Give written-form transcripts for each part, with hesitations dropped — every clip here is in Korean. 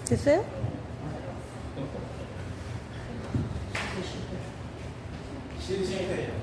됐어요? 실패해요.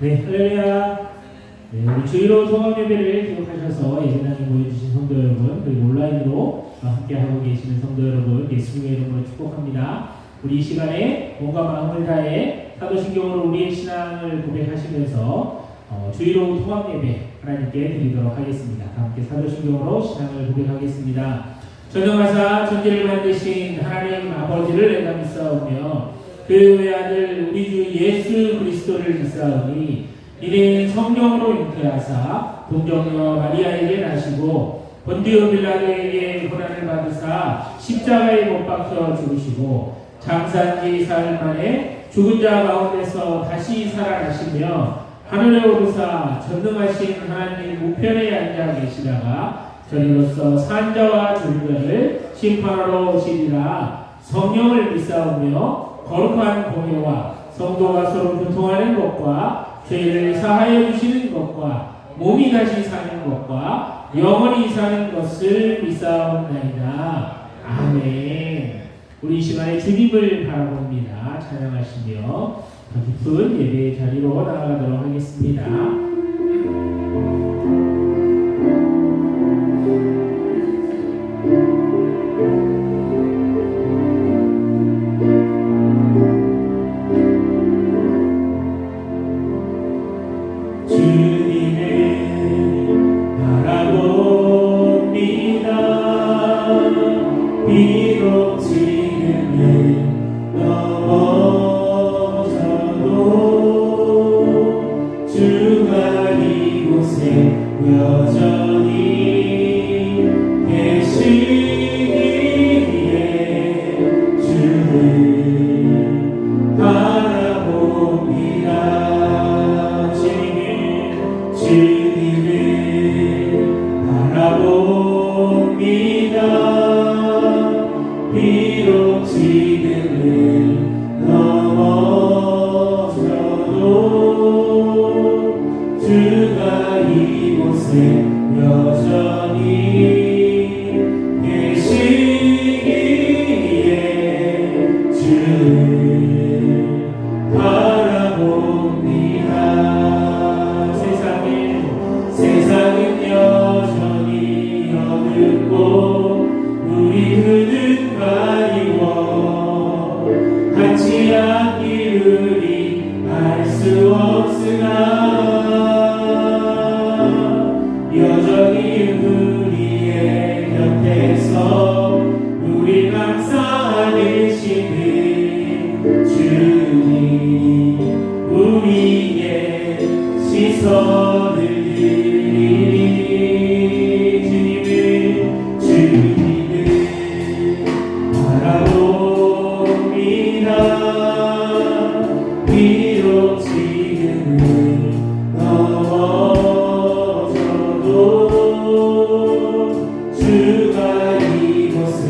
네, 할렐루야. 네, 우리 주일로 통합 예배를 기억하셔서 예배당에 모여주신 성도 여러분, 그리고 온라인으로 함께하고 계시는 성도 여러분, 예수님의 이름으로 축복합니다. 우리 이 시간에 몸과 마음을 다해 사도신경으로 우리의 신앙을 고백하시면서 주일로 통합 예배 하나님께 드리도록 하겠습니다. 함께 사도신경으로 신앙을 고백하겠습니다. 전능하사 천지를 만드신 하나님 아버지를 내가 믿사오며 그 외아들 우리 주 예수 그리스도를 믿사오니 이는 성령으로 잉태하사 동정녀 마리아에게 나시고 본디오 빌라도에게 고난을 받으사 십자가에 못 박혀 죽으시고 장사한 지 사흘 만에 죽은 자 가운데서 다시 살아나시며 하늘에 오르사 전능하신 하나님 우편에 앉아 계시다가 저리로서 산자와 죽은 심판하러 오시리라. 성령을 믿사오며 거룩한 공예와 성도가 서로 교통하는 것과 죄를 사하여 주시는 것과 몸이 다시 사는 것과 영원히 사는 것을 믿사옵나이다. 아멘. 우리 이 시간에 주님을 바라봅니다. 찬양하시며 더 깊은 예배의 자리로 나아가도록 하겠습니다. 비록 지금은 넘어져도 주가 이곳에 여전히 계시기에 주를 바라봅니다. 주님을 바라봅니다. 비록 지금은 넘어져도 주가 이곳에 여전히 계시기에 주를 바라봅니다. 세상은 여전히 어둡고 우리 그는 가리워 같이 앞길을 알 수 없으나 여전히 우리의 곁에서 우리 항상 계시는 주님 우리의 시선을 드리니 주님을 바라봅니다. 비록 지금은 넘어져도 주가 이곳에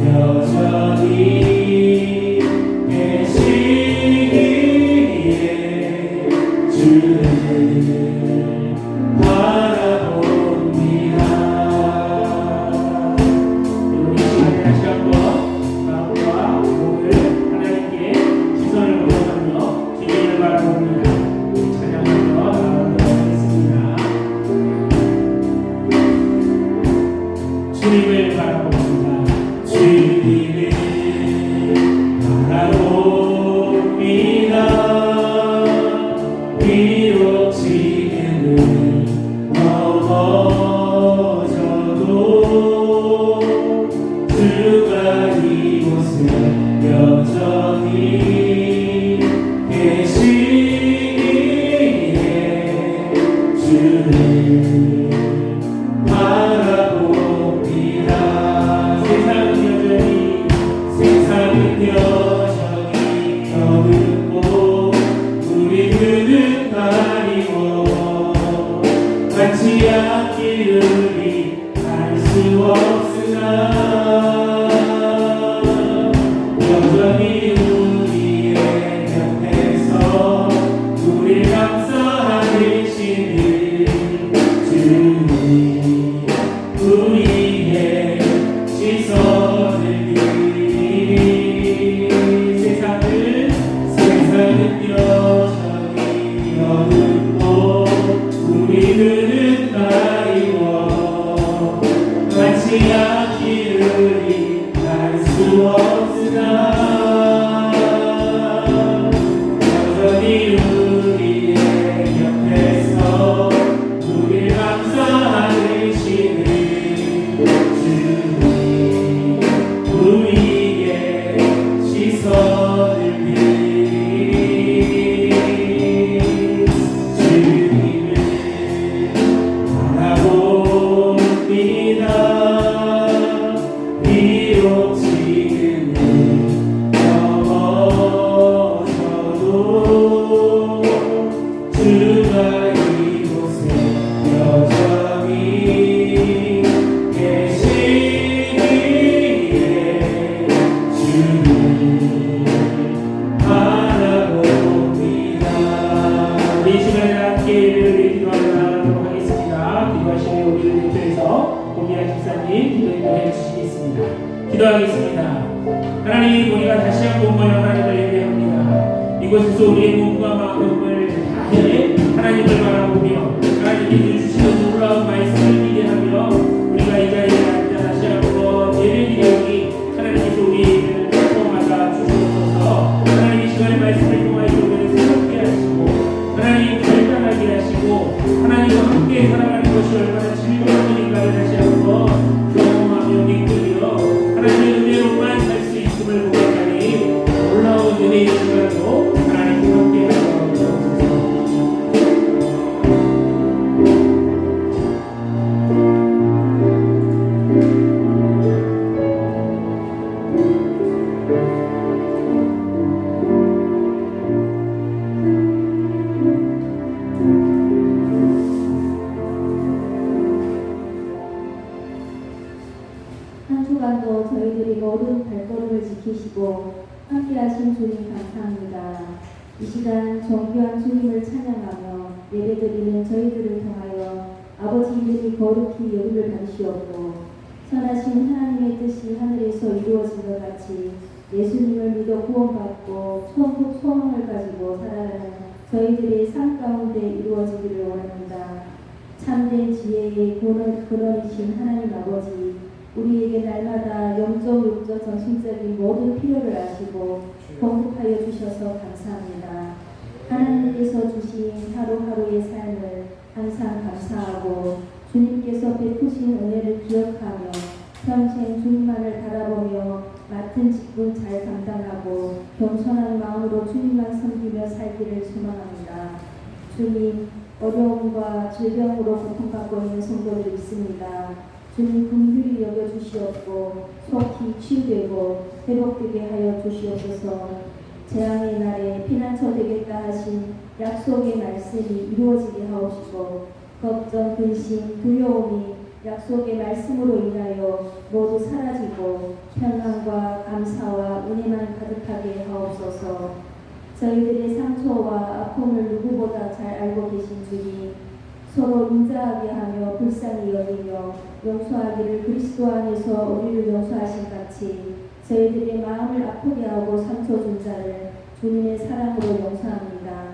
여전히 계시기에 주를 바라봅니다. 우리 시간에 다시 한번 마음과 몸을 하나님께 시선을 고정하며 주님을 바라봅니다. 찬양하며 나아가도록 하겠습니다. 주님을 바라봅니다. 주님을 바라봅니다. 비록 지금은 주가 이곳에 여전히 계시기에 주를 바라봅니다. 이 시간에 함께 예배를 기도하며 나가도록 하겠습니다. 기도하시며 우리를 대표해서 고미야 집사님 기도 인도해 주시겠습니다. 기도하겠습니다. 하나님, 우리가 다시 한번 모여 하나님을 예배합니다. 이곳에서 우리의 몸과 마음을 다해 하나님을 바라보며 하나님께서 주시는 놀라운 말씀을 기대하며 우리가 이 자리에 앉아 다시 한번 예배드리오니 하나님께서 우리의 예배를 통하다 주시옵소서. 하나님, 이 시간의 말씀을 통하여 우리를 새롭게 하시고 하나님 결단하게 하시고 하나님과 함께 살아가는 것이 얼마나 즐거운 일인가를 다시 한번 경험하며 느끼며 하나님의 은혜로만 살 수 있음을 고백하니 놀라운 은혜의 시간으로 하나님과 함께 살아가고 주옵소서. 한 주간도 저희들이 모든 발걸음을 지키시고 함께하신 주님 감사합니다. 이 시간 존귀한 주님을 찬양하며 예배드리는 저희들을 통하여 아버지 이름이 거룩히 여김을 받으시옵고 선하신 하나님의 뜻이 하늘에서 이루어진 것 같이 예수님을 믿어 구원받고 천국 소망을 가지고 살아가는 저희들의 삶 가운데 이루어지기를 원합니다. 참된 지혜의 근원이신 하나님 아버지, 우리에게 날마다 영적, 육적, 정신적인 모든 필요를 아시고 공급하여 주셔서 감사합니다. 하나님께서 주신 하루하루의 삶을 항상 감사하고 주님께서 베푸신 은혜를 기억하며 평생 주님만을 바라보며 맡은 직분 잘 감당하고 겸손한 마음으로 주님만 섬기며 살기를 소망합니다. 주님, 어려움과 질병으로 고통받고 있는 성도들이 있습니다. 주님, 긍휼히 여겨 주시옵고 속히 치유되고 회복되게 하여 주시옵소서. 재앙의 날에 피난처 되겠다 하신 약속의 말씀이 이루어지게 하옵시고 걱정, 근심, 두려움이 약속의 말씀으로 인하여 모두 사라지고 평안과 감사와 은혜만 가득하게 하옵소서. 저희들의 상처와 아픔을 누구보다 잘 알고 계신 주님, 서로 인자하게 하며 불쌍히 여기며 용서하기를 그리스도 안에서 우리를 용서하신 같이 저희들의 마음을 아프게 하고 상처 준 자를 주님의 사랑으로 용서합니다.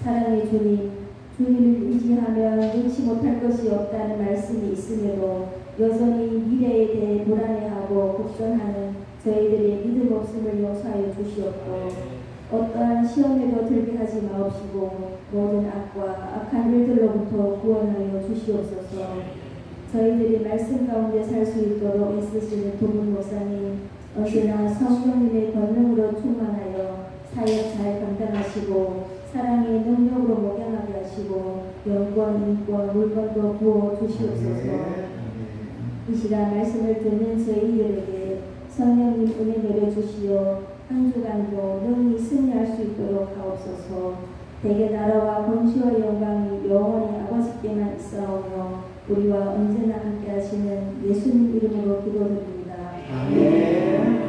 사랑의 주님, 주님을 의지하면 능치 못할 것이 없다는 말씀이 있음에도 여전히 미래에 대해 불안해하고 걱정하는 저희들의 믿음 없음을 용서하여 주시옵고 어떠한 시험에도 들게 하지 마옵시고 모든 악과 악한 일들로부터 구원하여 주시옵소서. 저희들이 말씀 가운데 살 수 있도록 애쓰시는 도문 목사님, 언제나 성령님의 권능으로 충만하여 사역 잘 감당하시고 사랑의 능력으로 목양하게 하시고 영권, 인권, 물건도 부어 주시옵소서. 이 시간 말씀을 듣는 저희들에게 성령님 은혜 내려주시어 한 주간도 능히 승리할 수 있도록 하옵소서. 대개 나라와 권시와 영광이 영원히 아버지께만 있사오며 우리와 언제나 함께 하시는 예수님 이름으로 기도드립니다. 아멘.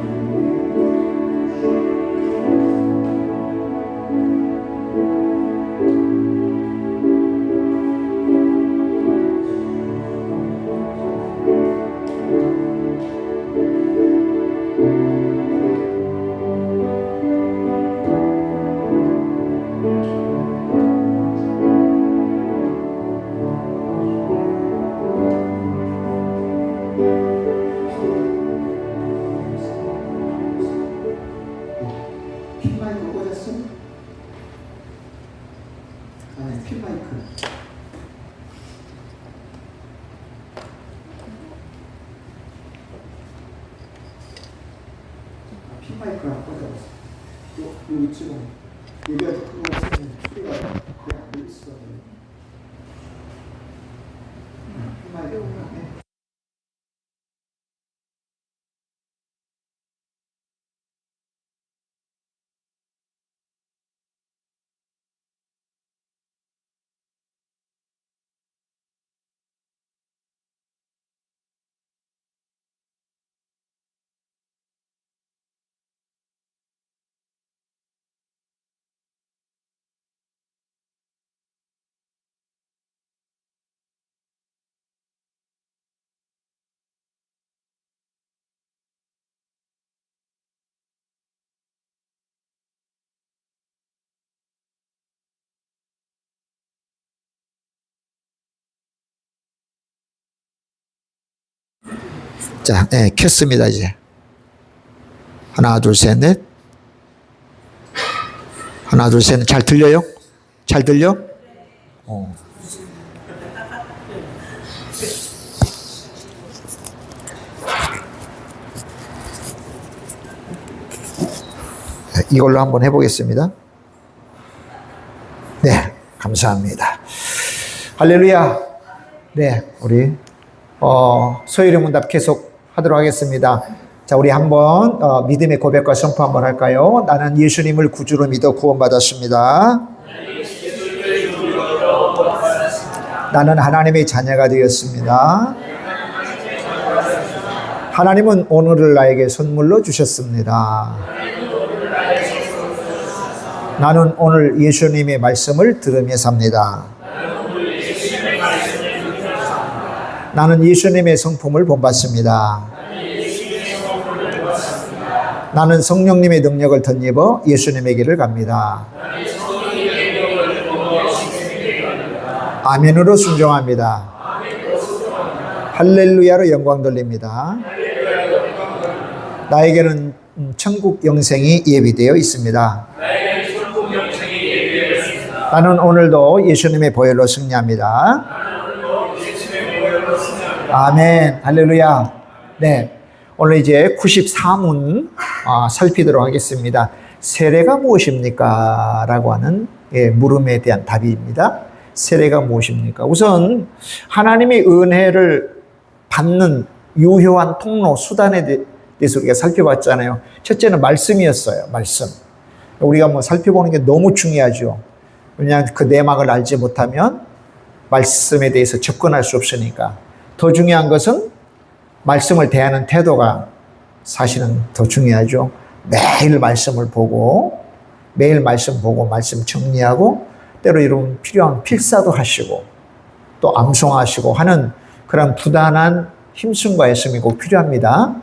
핀마이크 꽂았어? 아니, 핀마이크. 핀마이크를 안 꽂아봤어. 여기 지금 얘기가 더 크고 있으면 소리가 그냥 안 들리시거든요. 핀마이크. 자, 네, 켰습니다, 이제. 하나, 둘, 셋, 넷. 하나, 둘, 셋, 넷. 잘 들려요? 잘 들려? 이걸로 한번 해보겠습니다. 네, 감사합니다. 할렐루야. 네, 우리 소일의 문답 계속 하도록 하겠습니다. 자, 우리 한번 믿음의 고백과 선포 한번 할까요? 나는 예수님을 구주로 믿어 구원받았습니다. 나는 하나님의 자녀가 되었습니다. 하나님은 오늘을 나에게 선물로 주셨습니다. 나는 오늘 예수님의 말씀을 들으며 삽니다. 나는 예수님의 성품을 본받습니다. 나는 성령님의 능력을 덧입어 예수님의 길을 갑니다. 아멘으로 순종합니다. 할렐루야로 영광 돌립니다. 나에게는 천국 영생이 예비되어 있습니다. 나는 오늘도 예수님의 보혈로 승리합니다. 아멘. 할렐루야. 네. 오늘 이제 94문 살피도록 하겠습니다. 세례가 무엇입니까? 라고 하는 물음에 대한 답입니다. 세례가 무엇입니까? 우선 하나님의 은혜를 받는 유효한 통로, 수단에 대해서 우리가 살펴봤잖아요. 첫째는 말씀이었어요. 말씀. 우리가 뭐 살펴보는 게 너무 중요하죠. 왜냐하면 그 내막을 알지 못하면 말씀에 대해서 접근할 수 없으니까. 더 중요한 것은 말씀을 대하는 태도가 사실은 더 중요하죠. 매일 말씀을 보고, 매일 말씀 보고, 말씀 정리하고, 때로 이런 필요한 필사도 하시고, 또 암송하시고 하는 그런 부단한 힘씀과 애씀이 꼭 필요합니다.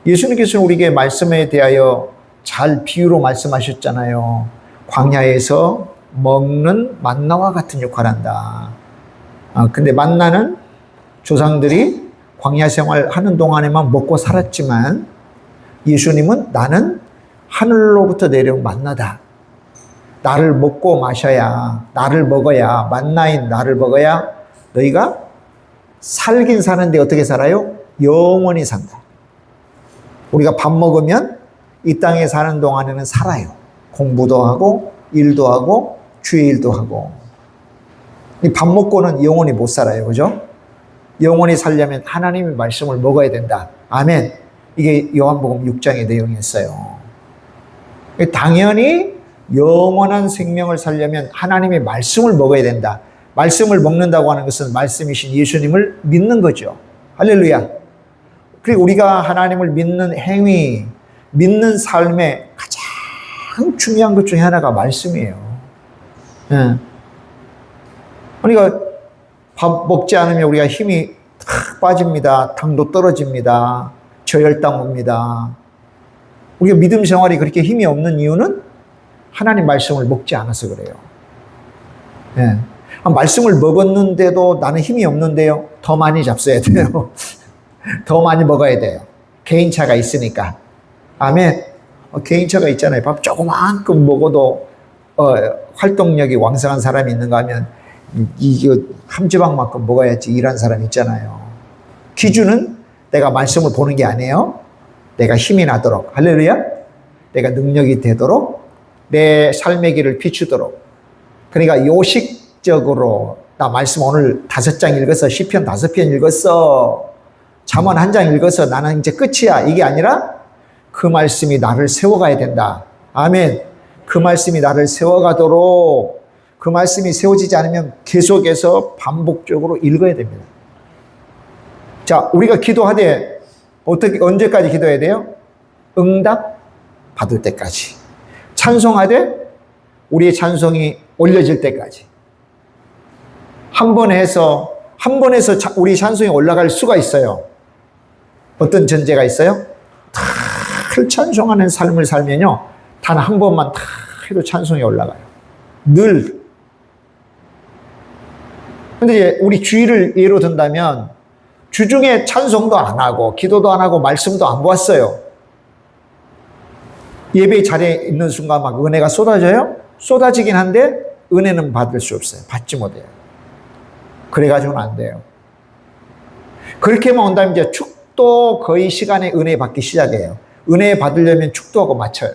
예수님께서는 우리에게 말씀에 대하여 잘 비유로 말씀하셨잖아요. 광야에서 먹는 만나와 같은 역할을 한다. 근데 만나는 조상들이 광야 생활 하는 동안에만 먹고 살았지만 예수님은 나는 하늘로부터 내려온 만나다. 나를 먹고 마셔야, 나를 먹어야, 만나인 나를 먹어야 너희가 살긴 사는데 어떻게 살아요? 영원히 산다. 우리가 밥 먹으면 이 땅에 사는 동안에는 살아요. 공부도 하고 일도 하고 주의 일도 하고. 밥 먹고는 영원히 못 살아요. 그죠? 영원히 살려면 하나님의 말씀을 먹어야 된다. 아멘. 이게 요한복음 6장의 내용이었어요. 당연히 영원한 생명을 살려면 하나님의 말씀을 먹어야 된다. 말씀을 먹는다고 하는 것은 말씀이신 예수님을 믿는 거죠. 할렐루야. 그리고 우리가 하나님을 믿는 행위, 믿는 삶의 가장 중요한 것 중에 하나가 말씀이에요. 그러니까 밥 먹지 않으면 우리가 힘이 탁 빠집니다. 당도 떨어집니다. 저혈당 옵니다. 우리가 믿음 생활이 그렇게 힘이 없는 이유는 하나님 말씀을 먹지 않아서 그래요. 말씀을 먹었는데도 나는 힘이 없는데요. 더 많이 잡숴야 돼요. 더 많이 먹어야 돼요. 개인차가 있으니까. 아멘. 개인차가 있잖아요. 밥 조그만큼 먹어도 활동력이 왕성한 사람이 있는가 하면 이거 한 지방만큼 먹어야지 일하는 사람 있잖아요. 기준은 내가 말씀을 보는 게 아니에요. 내가 힘이 나도록, 할렐루야. 내가 능력이 되도록, 내 삶의 길을 비추도록. 그러니까 요식적으로 나 말씀 오늘 5장 읽어서 시편 5편 읽었어. 잠언 1장 읽어서 나는 이제 끝이야. 이게 아니라 그 말씀이 나를 세워가야 된다. 아멘. 그 말씀이 나를 세워가도록, 그 말씀이 세워지지 않으면 계속해서 반복적으로 읽어야 됩니다. 자, 우리가 기도하되 언제까지 기도해야 돼요? 응답 받을 때까지. 찬송하되 우리의 찬송이 올려질 때까지. 한 번 해서 우리 찬송이 올라갈 수가 있어요. 어떤 전제가 있어요? 다 찬송하는 삶을 살면요, 단 한 번만 다 해도 찬송이 올라가요. 늘. 근데 우리 주일을 예로 든다면 주중에 찬송도 안 하고 기도도 안 하고 말씀도 안 보았어요. 예배 자리에 있는 순간 막 은혜가 쏟아져요? 쏟아지긴 한데 은혜는 받을 수 없어요. 받지 못해요. 그래가지고는 안 돼요. 그렇게만 온다면 이제 축도 거의 시간에 은혜 받기 시작해요. 은혜 받으려면 축도하고 맞춰요.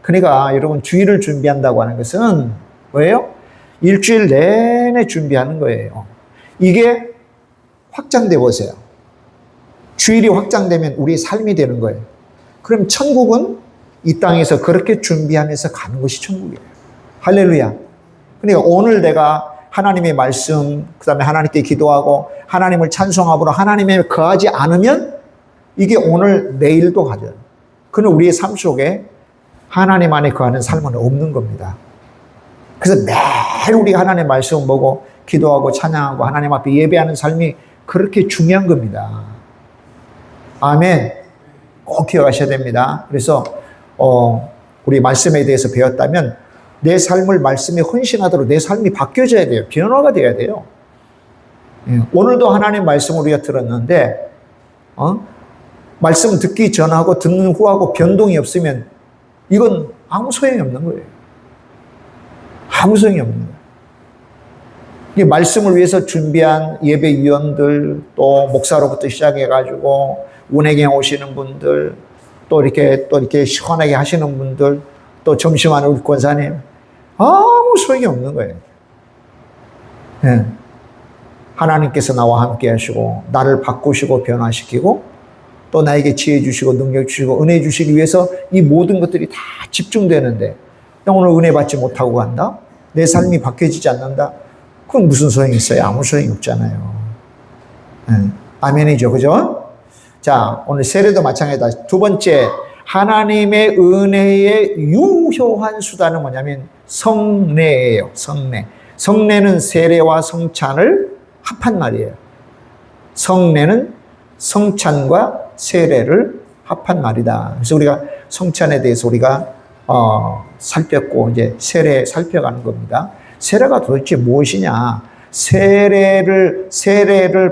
그러니까 여러분 주일을 준비한다고 하는 것은 뭐예요? 일주일 내내 준비하는 거예요. 이게 확장돼 보세요. 주일이 확장되면 우리의 삶이 되는 거예요. 그럼 천국은 이 땅에서 그렇게 준비하면서 가는 것이 천국이에요. 할렐루야. 그러니까 오늘 내가 하나님의 말씀, 그 다음에 하나님께 기도하고 하나님을 찬송함으로 하나님에 거하지 않으면 이게 오늘 내일도 가져요. 그는 우리의 삶 속에 하나님 안에 거하는 삶은 없는 겁니다. 그래서 매일 우리가 하나님의 말씀 보고 기도하고 찬양하고 하나님 앞에 예배하는 삶이 그렇게 중요한 겁니다. 아멘. 꼭 기억하셔야 됩니다. 그래서 우리 말씀에 대해서 배웠다면 내 삶을 말씀에 헌신하도록 내 삶이 바뀌어져야 돼요. 변화가 돼야 돼요. 오늘도 하나님 말씀을 우리가 들었는데 말씀 듣기 전하고 듣는 후하고 변동이 없으면 이건 아무 소용이 없는 거예요. 아무 소용이 없는 거예요. 이 말씀을 위해서 준비한 예배위원들, 또 목사로부터 시작해가지고 운행에 오시는 분들, 또 이렇게 시원하게 하시는 분들, 또 점심하는 우리 권사님, 아무 소용이 없는 거예요. 네. 하나님께서 나와 함께 하시고 나를 바꾸시고 변화시키고 또 나에게 지혜 주시고 능력 주시고 은혜 주시기 위해서 이 모든 것들이 다 집중되는데 오늘 은혜 받지 못하고 간다? 내 삶이 바뀌어지지 않는다? 그건 무슨 소용이 있어요? 아무 소용이 없잖아요. 네. 아멘이죠. 그죠? 자, 오늘 세례도 마찬가지다. 두 번째, 하나님의 은혜의 유효한 수단은 뭐냐면 성례예요. 성례. 성례는 세례와 성찬을 합한 말이에요. 성례는 성찬과 세례를 합한 말이다. 그래서 우리가 성찬에 대해서 우리가 살폈고 이제 세례 살펴가는 겁니다. 세례가 도대체 무엇이냐? 세례를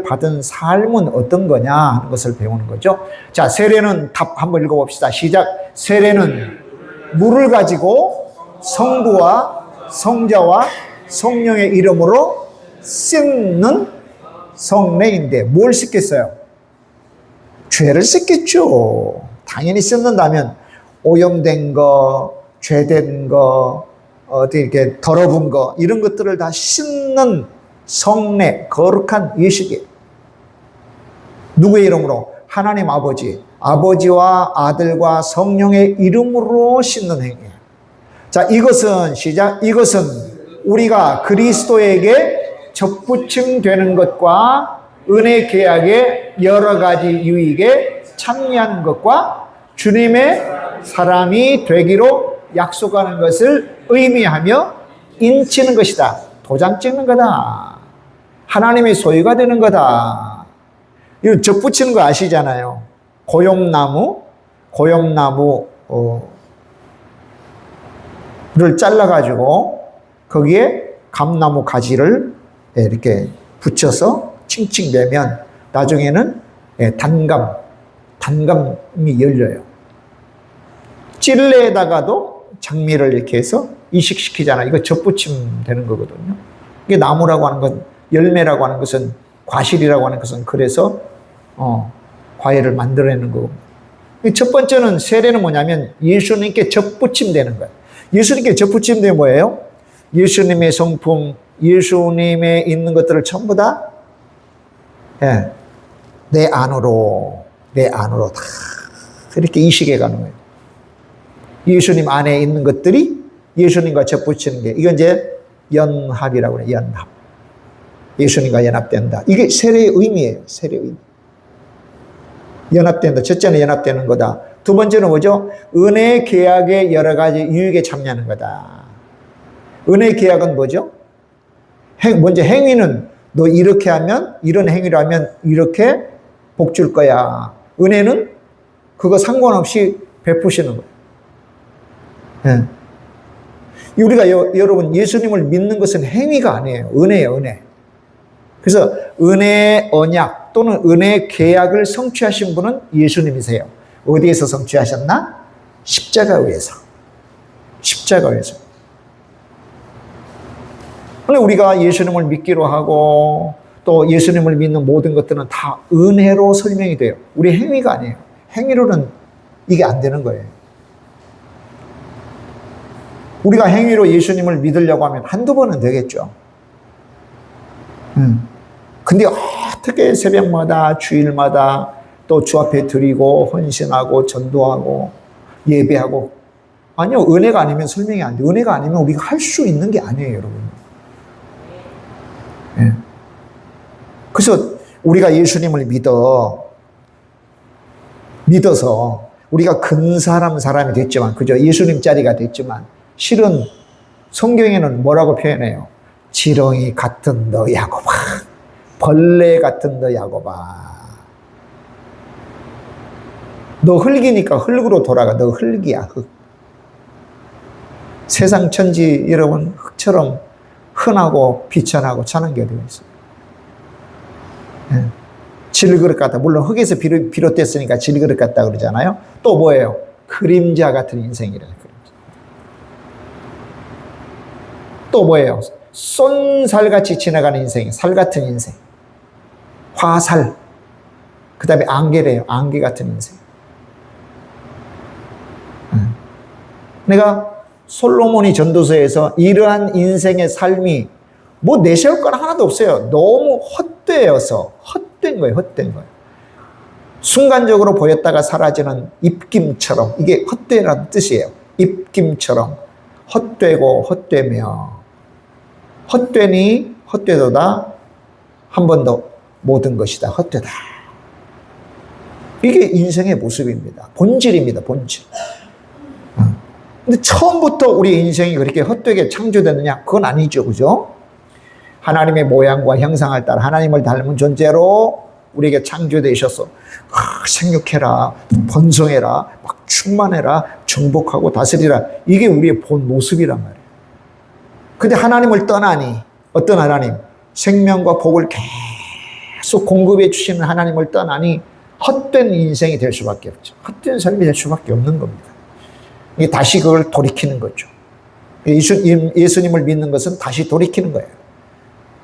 받은 삶은 어떤 거냐 하는 것을 배우는 거죠. 자, 세례는 답 한번 읽어봅시다. 시작. 세례는 물을 가지고 성부와 성자와 성령의 이름으로 씻는 성례인데 뭘 씻겠어요? 죄를 씻겠죠. 당연히 씻는다면 오염된 거, 죄된 거, 어떻게 이렇게 더러운 거 이런 것들을 다 씻는 성례, 거룩한 예식이에요. 누구의 이름으로? 하나님 아버지, 아버지와 아들과 성령의 이름으로 씻는 행위예요. 자, 이것은 시작. 이것은 우리가 그리스도에게 접붙임 되는 것과 은혜 계약의 여러 가지 유익에 참여하는 것과 주님의 사람이 되기로 약속하는 것을 의미하며 인치는 것이다. 도장 찍는 거다. 하나님의 소유가 되는 거다. 이거 접붙이는 거 아시잖아요. 고용나무를 잘라가지고 거기에 감나무 가지를 이렇게 붙여서 칭칭대면 나중에는 단감이 열려요. 찔레에다가도 장미를 이렇게 해서 이식시키잖아요. 이거 접붙임 되는 거거든요. 이게 나무라고 하는 건, 열매라고 하는 것은, 과실이라고 하는 것은 그래서 과일을 만들어내는 거고. 첫 번째는 세례는 뭐냐면 예수님께 접붙임 되는 거예요. 예수님께 접붙임 되면 뭐예요? 예수님의 성품, 예수님에 있는 것들을 전부 다 내 안으로 다 이렇게 이식해 가는 거예요. 예수님 안에 있는 것들이 예수님과 접붙이는 게, 이건 이제 연합이라고 그래요. 연합. 예수님과 연합된다. 이게 세례의 의미예요. 세례의 의미. 연합된다. 첫째는 연합되는 거다. 두 번째는 뭐죠? 은혜 계약의 여러 가지 유익에 참여하는 거다. 은혜 계약은 뭐죠? 먼저 행위는 너 이렇게 하면, 이런 행위를 하면 이렇게 복 줄 거야. 은혜는 그거 상관없이 베푸시는 거예요. 네. 우리가 여러분 예수님을 믿는 것은 행위가 아니에요. 은혜예요. 은혜. 그래서 은혜 언약 또는 은혜 계약을 성취하신 분은 예수님이세요. 어디에서 성취하셨나? 십자가 위에서. 십자가 위에서. 근데 우리가 예수님을 믿기로 하고 또 예수님을 믿는 모든 것들은 다 은혜로 설명이 돼요. 우리 행위가 아니에요. 행위로는 이게 안 되는 거예요. 우리가 행위로 예수님을 믿으려고 하면 한두 번은 되겠죠. 근데 어떻게 새벽마다 주일마다 또 주 앞에 드리고 헌신하고 전도하고 예배하고, 아니요, 은혜가 아니면 설명이 안 돼요. 은혜가 아니면 우리가 할 수 있는 게 아니에요, 여러분. 예. 그래서 우리가 예수님을 믿어서 우리가 사람이 됐지만, 그죠? 예수님 자리가 됐지만, 실은 성경에는 뭐라고 표현해요? 지렁이 같은 너 야곱아, 벌레 같은 너 야곱아. 너 흙이니까 흙으로 돌아가. 너 흙이야, 흙. 세상 천지 여러분 흙처럼 흔하고 비천하고 찬한 게 어디 있어요? 예. 질그릇 같다. 물론 흙에서 비롯됐으니까 질그릇 같다 그러잖아요. 또 뭐예요? 그림자 같은 인생이라는 거예요. 또 뭐예요? 쏜살같이 지나가는 인생, 살 같은 인생. 화살. 그 다음에 안개래요. 안개 같은 인생. 내가 솔로몬이 전도서에서 이러한 인생의 삶이 뭐 내세울 건 하나도 없어요. 너무 헛된 거예요. 헛된 거예요. 순간적으로 보였다가 사라지는 입김처럼, 이게 헛되라는 뜻이에요. 입김처럼 헛되고 헛되며, 헛되니 헛되도다, 한 번 더 모든 것이다 헛되다. 이게 인생의 모습입니다. 본질입니다. 본질. 근데 처음부터 우리 인생이 그렇게 헛되게 창조됐느냐? 그건 아니죠. 그죠? 하나님의 모양과 형상을 따라 하나님을 닮은 존재로 우리에게 창조되셔서 생육해라, 번성해라, 막 충만해라, 정복하고 다스리라. 이게 우리의 본 모습이란 말이에요. 근데 하나님을 떠나니, 어떤 하나님? 생명과 복을 계속 공급해 주시는 하나님을 떠나니 헛된 인생이 될 수밖에 없죠. 헛된 삶이 될 수밖에 없는 겁니다. 이게 다시 그걸 돌이키는 거죠. 예수님을 믿는 것은 다시 돌이키는 거예요.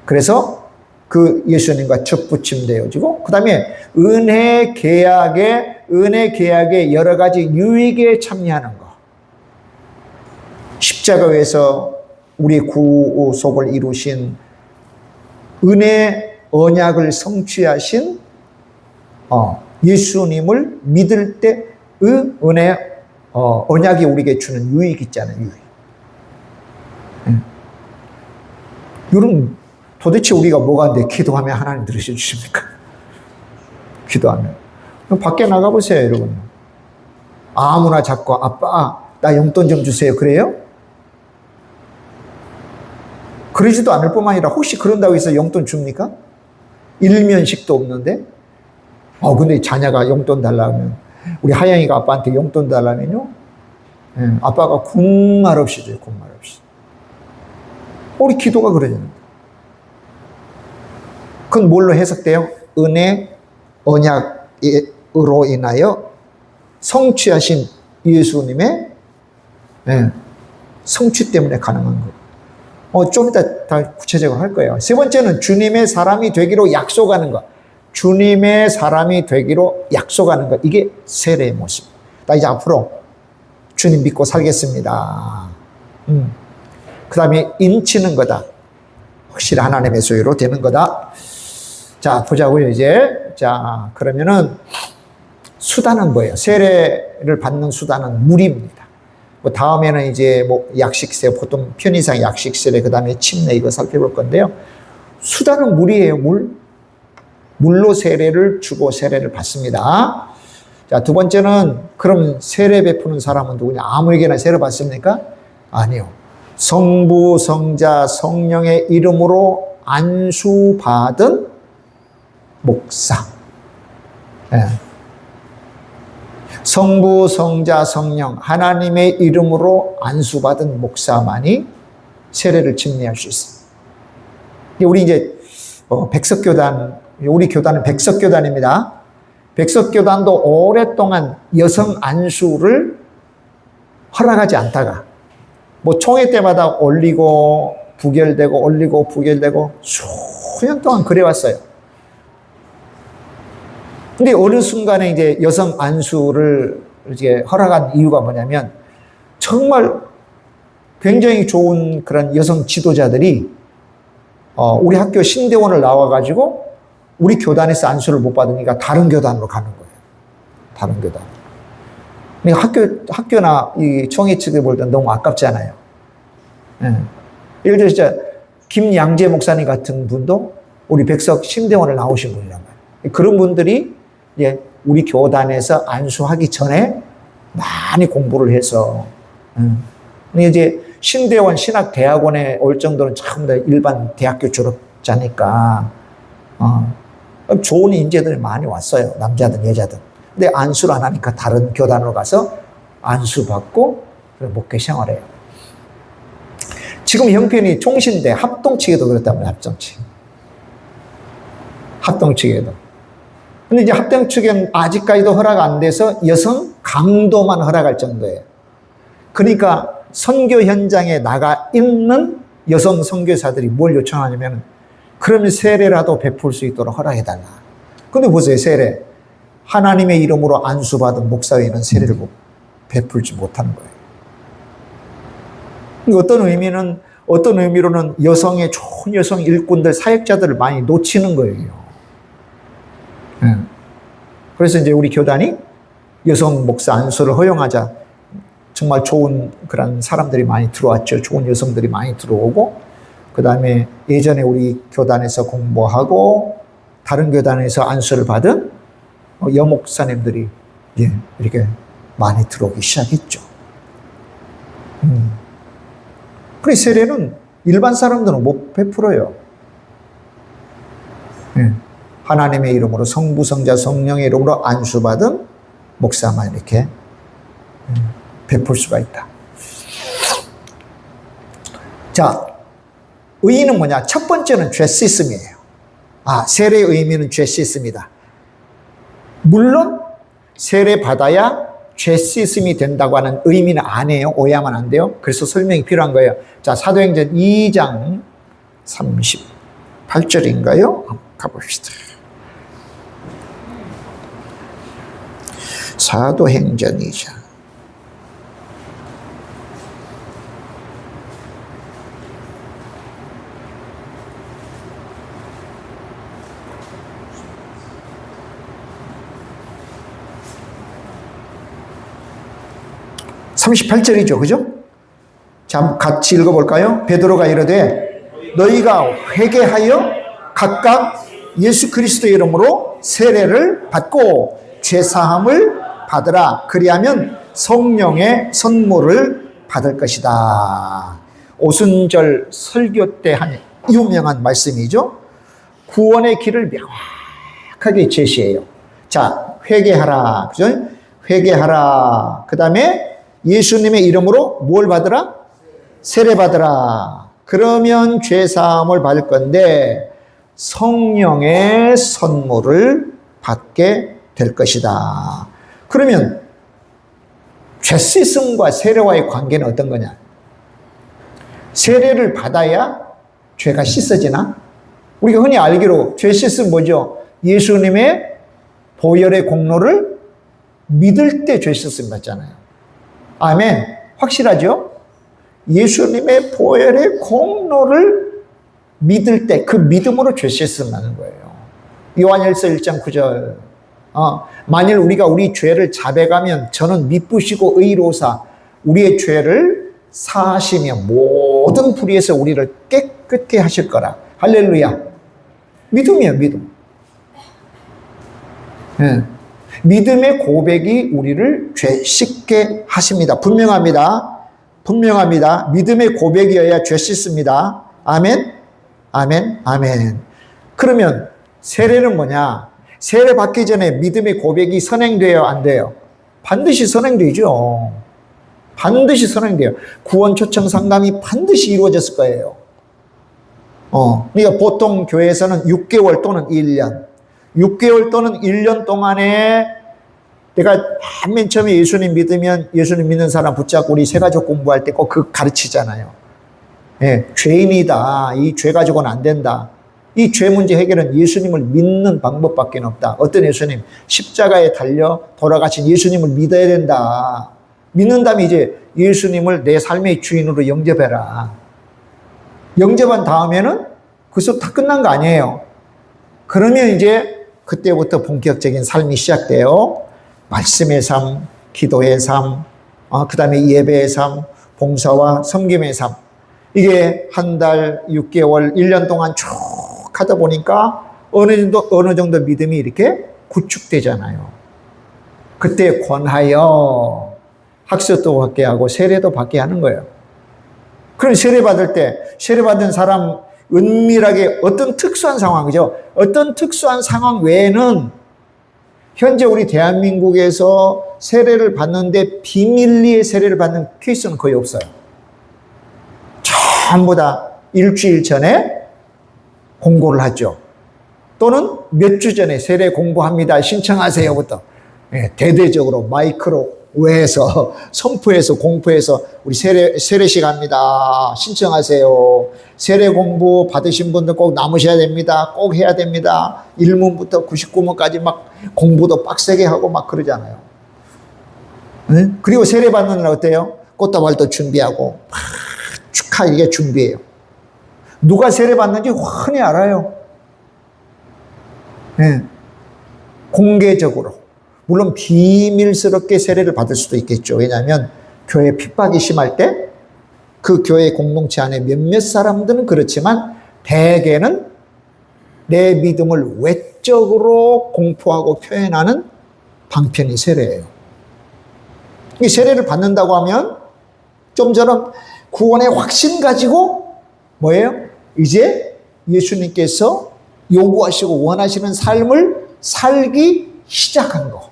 그래서 그 예수님과 접붙임되어지고, 그 다음에 은혜 계약의 여러 가지 유익에 참여하는 거. 십자가 위에서 우리 구속을 이루신 은혜 언약을 성취하신 예수님을 믿을 때의 은혜 언약이 우리에게 주는 유익 있잖아요. 유익. 여러분, 도대체 우리가 뭐가 내 기도하면 하나님 들으셔주십니까? 기도하면. 밖에 나가보세요, 여러분. 아무나 자꾸 아빠 나 용돈 좀 주세요. 그래요? 그러지도 않을 뿐만 아니라 혹시 그런다고 해서 용돈 줍니까? 일면식도 없는데? 근데 자녀가 용돈 달라면, 우리 하영이가 아빠한테 용돈 달라면요, 아빠가 군말 없이 줘요. 군말 없이. 우리 기도가 그러잖아요. 그건 뭘로 해석돼요? 은혜 언약으로 인하여 성취하신 예수님의 성취 때문에 가능한 거예요. 좀 이따 다 구체적으로 할 거예요. 세 번째는 주님의 사람이 되기로 약속하는 것. 주님의 사람이 되기로 약속하는 것. 이게 세례의 모습. 나 이제 앞으로 주님 믿고 살겠습니다. 그 다음에 인치는 거다. 확실히 하나님의 소유로 되는 거다. 자, 보자고요, 이제. 자, 그러면은 수단은 뭐예요? 세례를 받는 수단은 물입니다. 다음에는 이제 약식세, 보통 편의상 약식세례, 그 다음에 침례, 이거 살펴볼 건데요. 수단은 물이에요, 물. 물로 세례를 주고 세례를 받습니다. 자, 두 번째는 그럼 세례 베푸는 사람은 누구냐? 아무에게나 세례 받습니까? 아니요. 성부, 성자, 성령의 이름으로 안수받은 목사. 성부, 성자, 성령, 하나님의 이름으로 안수받은 목사만이 세례를 침례할 수 있습니다. 우리 이제 백석교단 우리 교단은 백석교단입니다. 백석교단도 오랫동안 여성 안수를 허락하지 않다가 뭐 총회 때마다 올리고 부결되고 올리고 부결되고 수년 동안 그래왔어요. 근데 어느 순간에 이제 여성 안수를 이제 허락한 이유가 뭐냐면 정말 굉장히 좋은 그런 여성 지도자들이 우리 학교 신대원을 나와가지고 우리 교단에서 안수를 못 받으니까 다른 교단으로 가는 거예요. 다른 교단. 그러니까 학교나 이 총회 측에 볼 때 너무 아깝잖아요. 예. 예를 들어 진짜 김양재 목사님 같은 분도 우리 백석 신대원을 나오신 분이란 말이에요. 그런 분들이 이제 우리 교단에서 안수하기 전에 많이 공부를 해서 근데 이제 신대원 신학대학원에 올 정도는 전부 다 일반 대학교 졸업자니까 좋은 인재들이 많이 왔어요. 남자든 여자든. 근데 안수를 안 하니까 다른 교단으로 가서 안수받고 목회 생활해요. 지금 형편이 총신대 합동측에도 그렇단 말이에요. 합동측에도. 근데 이제 합동측엔 아직까지도 허락 안 돼서 여성 강도만 허락할 정도예요. 그러니까 선교 현장에 나가 있는 여성 선교사들이 뭘 요청하냐면 그러면 세례라도 베풀 수 있도록 허락해달라. 근데 보세요, 세례. 하나님의 이름으로 안수받은 목사 외에는 세례를 베풀지 못하는 거예요. 어떤 의미로는 여성의 좋은 여성 일꾼들, 사역자들을 많이 놓치는 거예요. 그래서 이제 우리 교단이 여성 목사 안수를 허용하자. 정말 좋은 그런 사람들이 많이 들어왔죠. 좋은 여성들이 많이 들어오고, 그 다음에 예전에 우리 교단에서 공부하고, 다른 교단에서 안수를 받은 여목사님들이 이렇게 많이 들어오기 시작했죠. 그래, 세례는 일반 사람들은 못 베풀어요. 하나님의 이름으로 성부, 성자, 성령의 이름으로 안수받은 목사만 이렇게 베풀 수가 있다. 자, 의의는 뭐냐? 첫 번째는 죄 씻음이에요. 세례의 의미는 죄 씻음이다. 물론 세례 받아야 죄 씻음이 된다고 하는 의미는 아니에요. 오해하면 안 돼요. 그래서 설명이 필요한 거예요. 자, 사도행전 2장 38절인가요? 한번 가봅시다. 사도행전 2장 38절이죠. 그죠? 자, 한번 같이 읽어볼까요? 베드로가 이르되 너희가 회개하여 각각 예수 그리스도의 이름으로 세례를 받고 죄사함을 받으라. 그리하면 성령의 선물을 받을 것이다. 오순절 설교 때 한 유명한 말씀이죠. 구원의 길을 명확하게 제시해요. 자, 회개하라. 그죠? 회개하라. 그 다음에 예수님의 이름으로 뭘 받으라? 세례 받으라. 그러면 죄사함을 받을 건데 성령의 선물을 받게 될 것이다. 그러면 죄 씻음과 세례와의 관계는 어떤 거냐? 세례를 받아야 죄가 씻어지나? 우리가 흔히 알기로 죄 씻음 뭐죠? 예수님의 보혈의 공로를 믿을 때 죄 씻음 받잖아요. 아멘. 확실하죠? 예수님의 보혈의 공로를 믿을 때 그 믿음으로 죄 씻음 받는 거예요. 요한일서 1장 9절. 만일 우리가 우리 죄를 자백하면 저는 미쁘시고 의로우사 우리의 죄를 사하시며 모든 불의에서 우리를 깨끗게 하실 거라. 할렐루야. 믿음이에요, 믿음. 믿음의 고백이 우리를 죄 씻게 하십니다. 분명합니다. 분명합니다. 믿음의 고백이어야 죄 씻습니다. 아멘. 아멘. 아멘. 그러면 세례는 뭐냐? 세례 받기 전에 믿음의 고백이 선행돼요, 안 돼요? 반드시 선행되죠. 반드시 선행돼요. 구원 초청 상담이 반드시 이루어졌을 거예요. 그러니까 보통 교회에서는 6개월 또는 1년, 6개월 또는 1년 동안에 내가 맨 처음에 예수님 믿으면 예수님 믿는 사람 붙잡고 우리 새가족 공부할 때 꼭 그 가르치잖아요. 예, 죄인이다. 이 죄 가지고는 안 된다. 이 죄 문제 해결은 예수님을 믿는 방법밖에 없다. 어떤 예수님? 십자가에 달려 돌아가신 예수님을 믿어야 된다. 믿는다면 이제 예수님을 내 삶의 주인으로 영접해라. 영접한 다음에는 그래서 다 끝난 거 아니에요. 그러면 이제 그때부터 본격적인 삶이 시작돼요. 말씀의 삶, 기도의 삶, 그 다음에 예배의 삶, 봉사와 섬김의 삶. 이게 한 달, 6개월, 1년 동안 쭉 하다 보니까 어느 정도 믿음이 이렇게 구축되잖아요. 그때 권하여 학습도 받게 하고 세례도 받게 하는 거예요. 그럼 세례 받을 때 세례 받은 사람 은밀하게 어떤 특수한 상황이죠. 어떤 특수한 상황 외에는 현재 우리 대한민국에서 세례를 받는데 비밀리에 세례를 받는 케이스는 거의 없어요. 전부 다 일주일 전에 공고를 하죠. 또는 몇 주 전에 세례 공고합니다. 신청하세요부터 대대적으로 마이크로 외에서 선포해서 공포해서 우리 세례식 합니다. 신청하세요. 세례 공부 받으신 분들 꼭 남으셔야 됩니다. 꼭 해야 됩니다. 1문부터 99문까지 막 공부도 빡세게 하고 막 그러잖아요. 그리고 세례 받는 날 어때요? 꽃다발도 준비하고 막 축하하게 준비해요. 누가 세례 받는지 훤히 알아요. 공개적으로. 물론 비밀스럽게 세례를 받을 수도 있겠죠. 왜냐하면 교회 핍박이 심할 때 그 교회 공동체 안에 몇몇 사람들은 그렇지만 대개는 내 믿음을 외적으로 공포하고 표현하는 방편이 세례예요. 이 세례를 받는다고 하면 좀처럼 구원의 확신 가지고 뭐예요? 이제 예수님께서 요구하시고 원하시는 삶을 살기 시작한 거.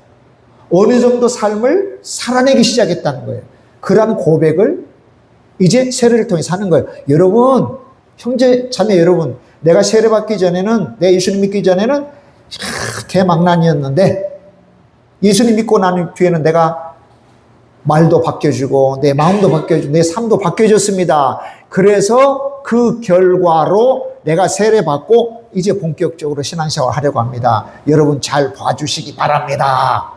어느 정도 삶을 살아내기 시작했다는 거예요. 그런 고백을 이제 세례를 통해 사는 거예요. 여러분, 형제, 자매 여러분, 내가 세례 받기 전에는, 내가 예수님 믿기 전에는 대망난이었는데 예수님 믿고 난 뒤에는 내가 말도 바뀌어지고 내 마음도 바뀌어지고 내 삶도 바뀌어졌습니다. 그래서 그 결과로 내가 세례 받고 이제 본격적으로 신앙생활 하려고 합니다. 여러분 잘 봐주시기 바랍니다.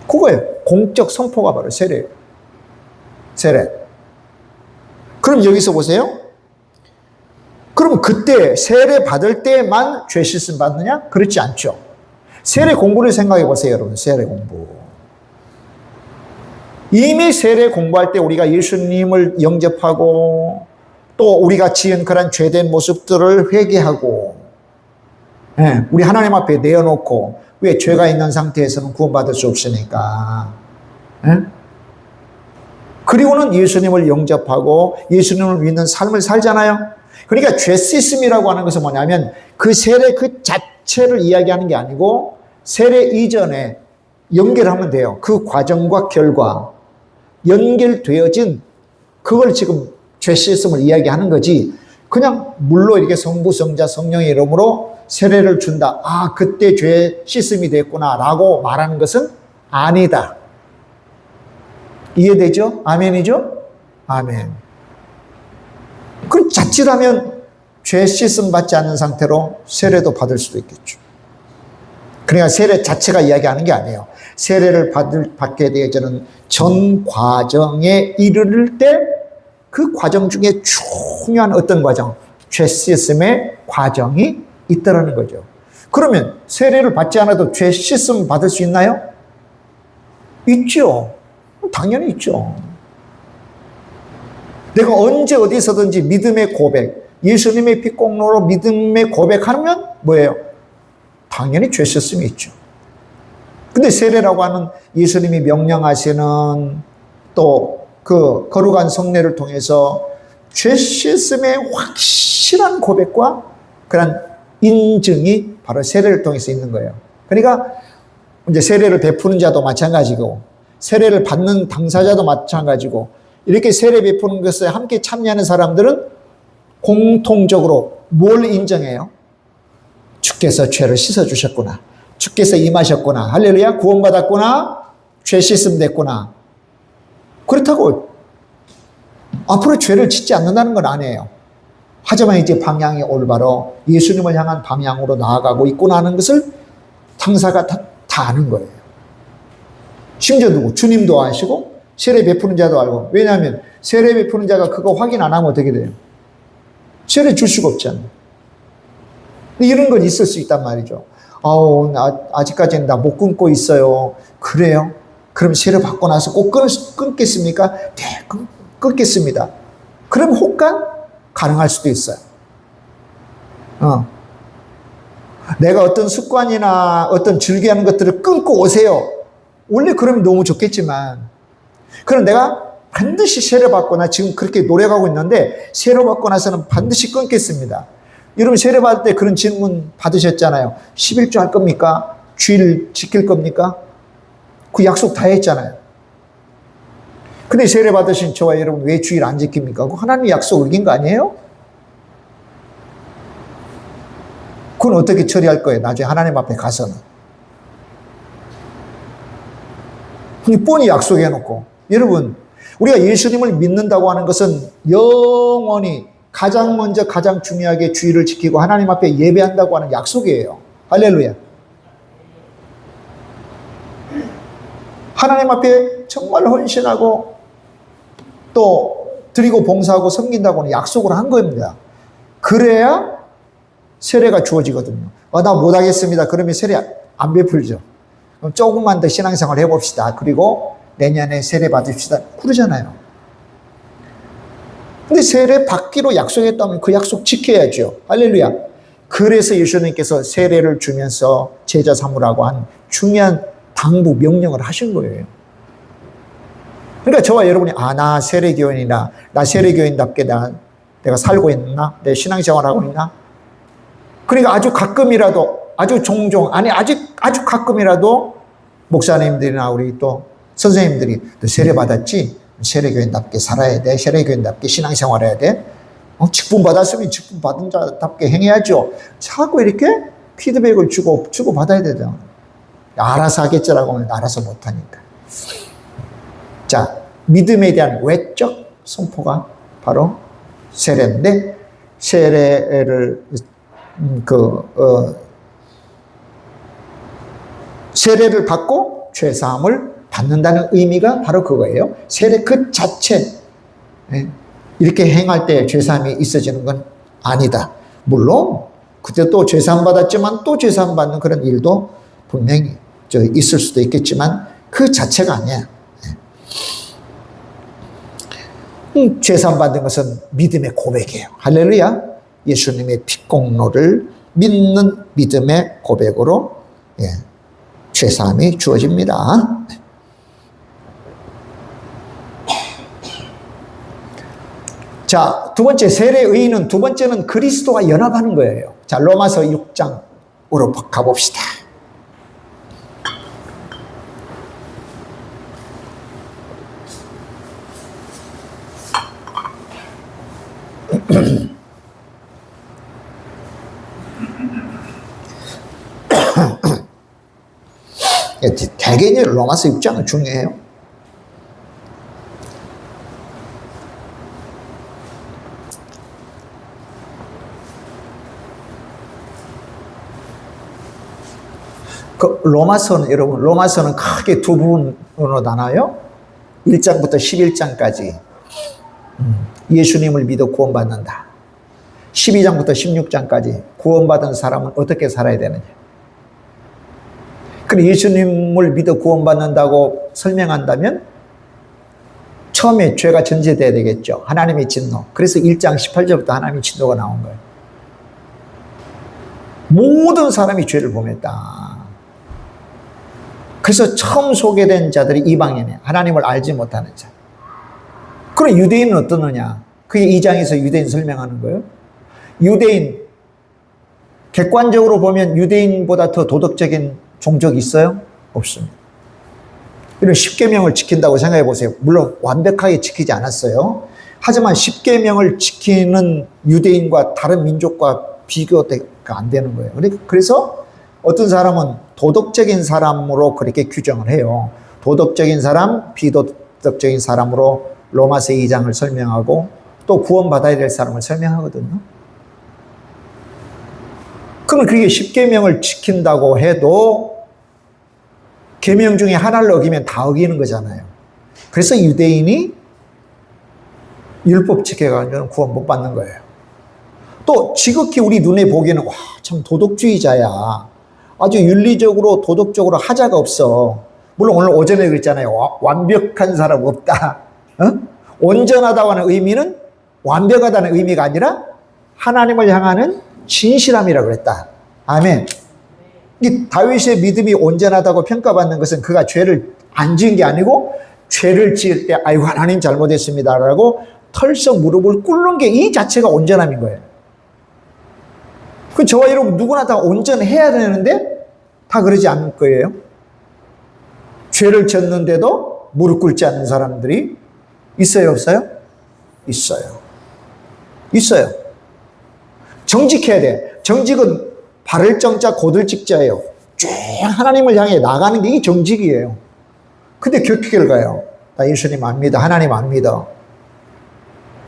그거예요. 공적 선포가 바로 세례예요. 세례. 그럼 여기서 보세요. 그럼 그때 세례 받을 때만 죄 씻음 받느냐? 그렇지 않죠. 세례 공부를 생각해 보세요, 여러분. 세례 공부. 이미 세례 공부할 때 우리가 예수님을 영접하고 또 우리가 지은 그런 죄된 모습들을 회개하고 우리 하나님 앞에 내어놓고 왜 죄가 있는 상태에서는 구원받을 수 없으니까. 그리고는 예수님을 영접하고 예수님을 믿는 삶을 살잖아요. 그러니까 죄 씻음이라고 하는 것은 뭐냐면 그 세례 그 자체를 이야기하는 게 아니고 세례 이전에 연결하면 돼요. 그 과정과 결과 연결되어진 그걸 지금 죄 씻음을 이야기하는 거지. 그냥 물로 이렇게 성부, 성자, 성령의 이름으로 세례를 준다. 아, 그때 죄 씻음이 됐구나 라고 말하는 것은 아니다. 이해되죠? 아멘이죠? 아멘. 그럼 자칫하면 죄 씻음 받지 않는 상태로 세례도 받을 수도 있겠죠. 그러니까 세례 자체가 이야기하는 게 아니에요. 세례를 받게 되어지는 전 과정에 이르를 때 그 과정 중에 중요한 어떤 과정, 죄 씻음의 과정이 있다라는 거죠. 그러면 세례를 받지 않아도 죄 씻음 받을 수 있나요? 있죠. 당연히 있죠. 내가 언제 어디서든지 믿음의 고백, 예수님의 피 공로로 믿음의 고백하면 뭐예요? 당연히 죄 씻음이 있죠. 근데 세례라고 하는 예수님이 명령하시는 또 그 거룩한 성례를 통해서 죄 씻음의 확실한 고백과 그런 인증이 바로 세례를 통해서 있는 거예요. 그러니까 이제 세례를 베푸는 자도 마찬가지고 세례를 받는 당사자도 마찬가지고 이렇게 세례 베푸는 것에 함께 참여하는 사람들은 공통적으로 뭘 인정해요? 주께서 죄를 씻어주셨구나. 주께서 임하셨구나. 할렐루야. 구원받았구나. 죄 씻음 됐구나. 그렇다고 앞으로 죄를 짓지 않는다는 건 아니에요. 하지만 이제 방향이 올바로 예수님을 향한 방향으로 나아가고 있구나 하는 것을 당사가 다 아는 거예요. 심지어 누구? 주님도 아시고 세례 베푸는 자도 알고. 왜냐하면 세례 베푸는 자가 그거 확인 안 하면 어떻게 돼요? 세례 줄 수가 없잖아요. 이런 건 있을 수 있단 말이죠. 아직까지는 나 못 끊고 있어요. 그래요? 그럼 세례 받고 나서 꼭 끊겠습니까? 네, 끊겠습니다. 그럼 혹간 가능할 수도 있어요. 내가 어떤 습관이나 어떤 즐겨하는 것들을 끊고 오세요. 원래 그러면 너무 좋겠지만, 그럼 내가 반드시 세례 받고 나 지금 그렇게 노력하고 있는데 세례 받고 나서는 반드시 끊겠습니다. 여러분 세례 받을 때 그런 질문 받으셨잖아요. 11조 할 겁니까? 주일 지킬 겁니까? 그 약속 다 했잖아요. 근데 세례 받으신 저와 여러분 왜 주일 안 지킵니까? 그 하나님 약속 어긴 거 아니에요? 그건 어떻게 처리할 거예요? 나중에 하나님 앞에 가서는. 뻔히 약속해놓고. 여러분, 우리가 예수님을 믿는다고 하는 것은 영원히 가장 먼저 가장 중요하게 주의를 지키고 하나님 앞에 예배한다고 하는 약속이에요. 할렐루야. 하나님 앞에 정말 헌신하고 또 드리고 봉사하고 섬긴다고 하는 약속을 한 겁니다. 그래야 세례가 주어지거든요. 나 못하겠습니다. 그러면 세례 안 베풀죠. 그럼 조금만 더 신앙생활 해봅시다. 그리고 내년에 세례 받읍시다. 그러잖아요. 근데 세례 받기로 약속했다면 그 약속 지켜야죠. 할렐루야. 그래서 예수님께서 세례를 주면서 제자 삼으라고 한 중요한 당부, 명령을 하신 거예요. 그러니까 저와 여러분이 나 세례교인이다. 나 세례교인답게 내가 살고 있나? 내 신앙생활하고 있나? 그러니까 아주 가끔이라도, 아주 종종, 아주 가끔이라도 목사님들이나 우리 또 선생님들이 너 세례 받았지? 세례교인답게 살아야 돼. 세례교인답게 신앙생활해야 돼. 직분 받았으면 직분 받은 자답게 행해야죠. 자꾸 이렇게 피드백을 주고 받아야 되죠. 알아서 하겠지라고 하면 알아서 못하니까. 자, 믿음에 대한 외적 선포가 바로 세례인데, 세례를 세례를 받고 죄사함을 받는다는 의미가 바로 그거예요. 세례 그 자체, 이렇게 행할 때 죄사함이 있어지는 건 아니다. 물론 그때 또 죄사함 받았지만 또 죄사함 받는 그런 일도 분명히 있을 수도 있겠지만 그 자체가 아니야. 죄사함 받는 것은 믿음의 고백이에요. 할렐루야. 예수님의 핏공로를 믿는 믿음의 고백으로 죄사함이 주어집니다. 자, 두 번째 세례 의의는 두 번째는 그리스도와 연합하는 거예요. 자, 로마서 6장으로 가봅시다. 대개 로마서 6장은 중요해요. 로마서는 여러분, 로마서는 크게 두 부분으로 나눠요. 1장부터 11장까지 예수님을 믿어 구원받는다. 12장부터 16장까지 구원받은 사람은 어떻게 살아야 되느냐. 그리고 예수님을 믿어 구원받는다고 설명한다면 처음에 죄가 전제돼야 되겠죠. 하나님의 진노. 그래서 1장 18절부터 하나님의 진노가 나온 거예요. 모든 사람이 죄를 범했다. 그래서 처음 소개된 자들이 이방인이에요. 하나님을 알지 못하는 자. 그럼 유대인은 어떠느냐? 그게 2장에서 유대인 설명하는 거예요. 유대인, 객관적으로 보면 유대인보다 더 도덕적인 종족이 있어요? 없습니다. 이런 10계명을 지킨다고 생각해 보세요. 물론 완벽하게 지키지 않았어요. 하지만 10계명을 지키는 유대인과 다른 민족과 비교가 안 되는 거예요. 그래서 어떤 사람은 도덕적인 사람으로 그렇게 규정을 해요. 도덕적인 사람, 비도덕적인 사람으로 로마서 2장을 설명하고 또 구원받아야 될 사람을 설명하거든요. 그러면 그게 10계명을 지킨다고 해도 계명 중에 하나를 어기면 다 어기는 거잖아요. 그래서 유대인이 율법 지켜가지고는 구원 못 받는 거예요. 또 지극히 우리 눈에 보기에는 와, 참 도덕주의자야. 아주 윤리적으로 도덕적으로 하자가 없어. 물론 오늘 오전에 그랬잖아요. 완벽한 사람 없다. 온전하다고 하는 의미는 완벽하다는 의미가 아니라 하나님을 향하는 진실함이라고 그랬다. 아멘. 이 다윗의 믿음이 온전하다고 평가받는 것은 그가 죄를 안 지은 게 아니고 죄를 지을 때 아이고 하나님 잘못했습니다라고 털썩 무릎을 꿇는 게 이 자체가 온전함인 거예요. 그 저와 여러분 누구나 다 온전해야 되는데 다 그러지 않을 거예요. 죄를 졌는데도 무릎 꿇지 않는 사람들이 있어요, 없어요? 있어요. 있어요. 정직해야 돼. 정직은 바를 정자 고들 직자예요. 쭉 하나님을 향해 나가는 게 이게 정직이에요. 근데 교회를 가요. 나 예수님 안 믿어. 하나님 안 믿어.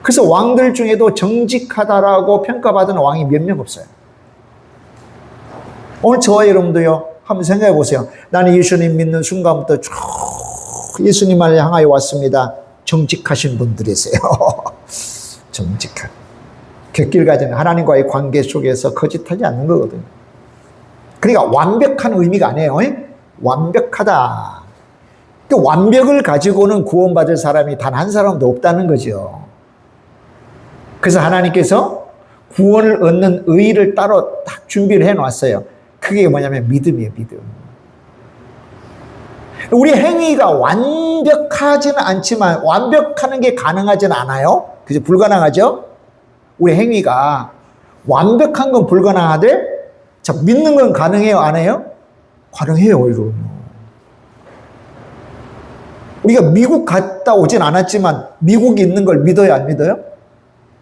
그래서 왕들 중에도 정직하다라고 평가받은 왕이 몇 명 없어요. 오늘 저와 여러분도요, 한번 생각해 보세요. 나는 예수님 믿는 순간부터 쭉 예수님을 향하여 왔습니다. 정직하신 분들이세요. 정직한. 객길 가진 하나님과의 관계 속에서 거짓하지 않는 거거든요. 그러니까 완벽한 의미가 아니에요. 완벽하다. 그 완벽을 가지고는 구원받을 사람이 단 한 사람도 없다는 거죠. 그래서 하나님께서 구원을 얻는 의의를 따로 딱 준비를 해놨어요. 그게 뭐냐면 믿음이에요, 믿음. 우리 행위가 완벽하지는 않지만 완벽하는 게 가능하지는 않아요. 그죠? 불가능하죠? 우리 행위가 완벽한 건 불가능하되 자, 믿는 건 가능해요, 안 해요? 가능해요, 여러분. 우리가 미국 갔다 오진 않았지만 미국에 있는 걸 믿어요, 안 믿어요?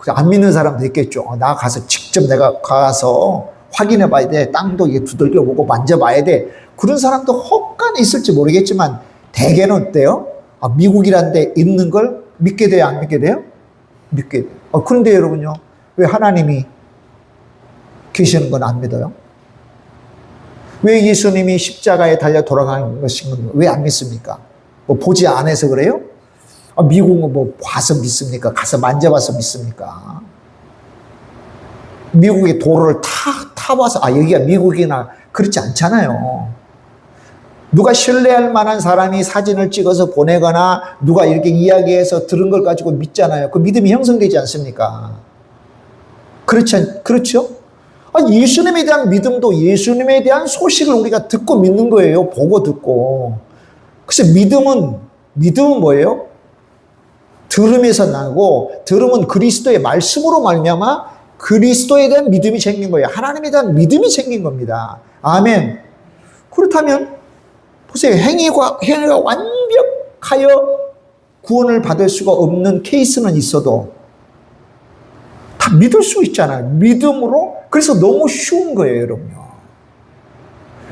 안 믿는 사람도 있겠죠. 나 가서 직접 내가 가서 확인해 봐야 돼. 땅도 이게 두들겨 보고 만져봐야 돼. 그런 사람도 혹간 있을지 모르겠지만 대개는 어때요? 미국이란 데 있는 걸 믿게 돼요, 안 믿게 돼요? 믿게 돼요. 그런데 여러분요, 왜 하나님이 계시는 건 안 믿어요? 왜 예수님이 십자가에 달려 돌아가는 것인 왜 안 믿습니까? 뭐 보지 않아서 그래요? 미국은 뭐 봐서 믿습니까? 가서 만져봐서 믿습니까? 미국의 도로를 타봐서 여기가 미국이나 그렇지 않잖아요. 누가 신뢰할 만한 사람이 사진을 찍어서 보내거나 누가 이렇게 이야기해서 들은 걸 가지고 믿잖아요. 그 믿음이 형성되지 않습니까? 그렇죠? 예수님에 대한 믿음도 예수님에 대한 소식을 우리가 듣고 믿는 거예요. 보고 듣고. 그래서 믿음은 뭐예요? 들음에서 나고 들음은 그리스도의 말씀으로 말미암아 그리스도에 대한 믿음이 생긴 거예요. 하나님에 대한 믿음이 생긴 겁니다. 아멘. 그렇다면 보세요. 행위가 완벽하여 구원을 받을 수가 없는 케이스는 있어도 다 믿을 수 있잖아요. 믿음으로. 그래서 너무 쉬운 거예요, 여러분요.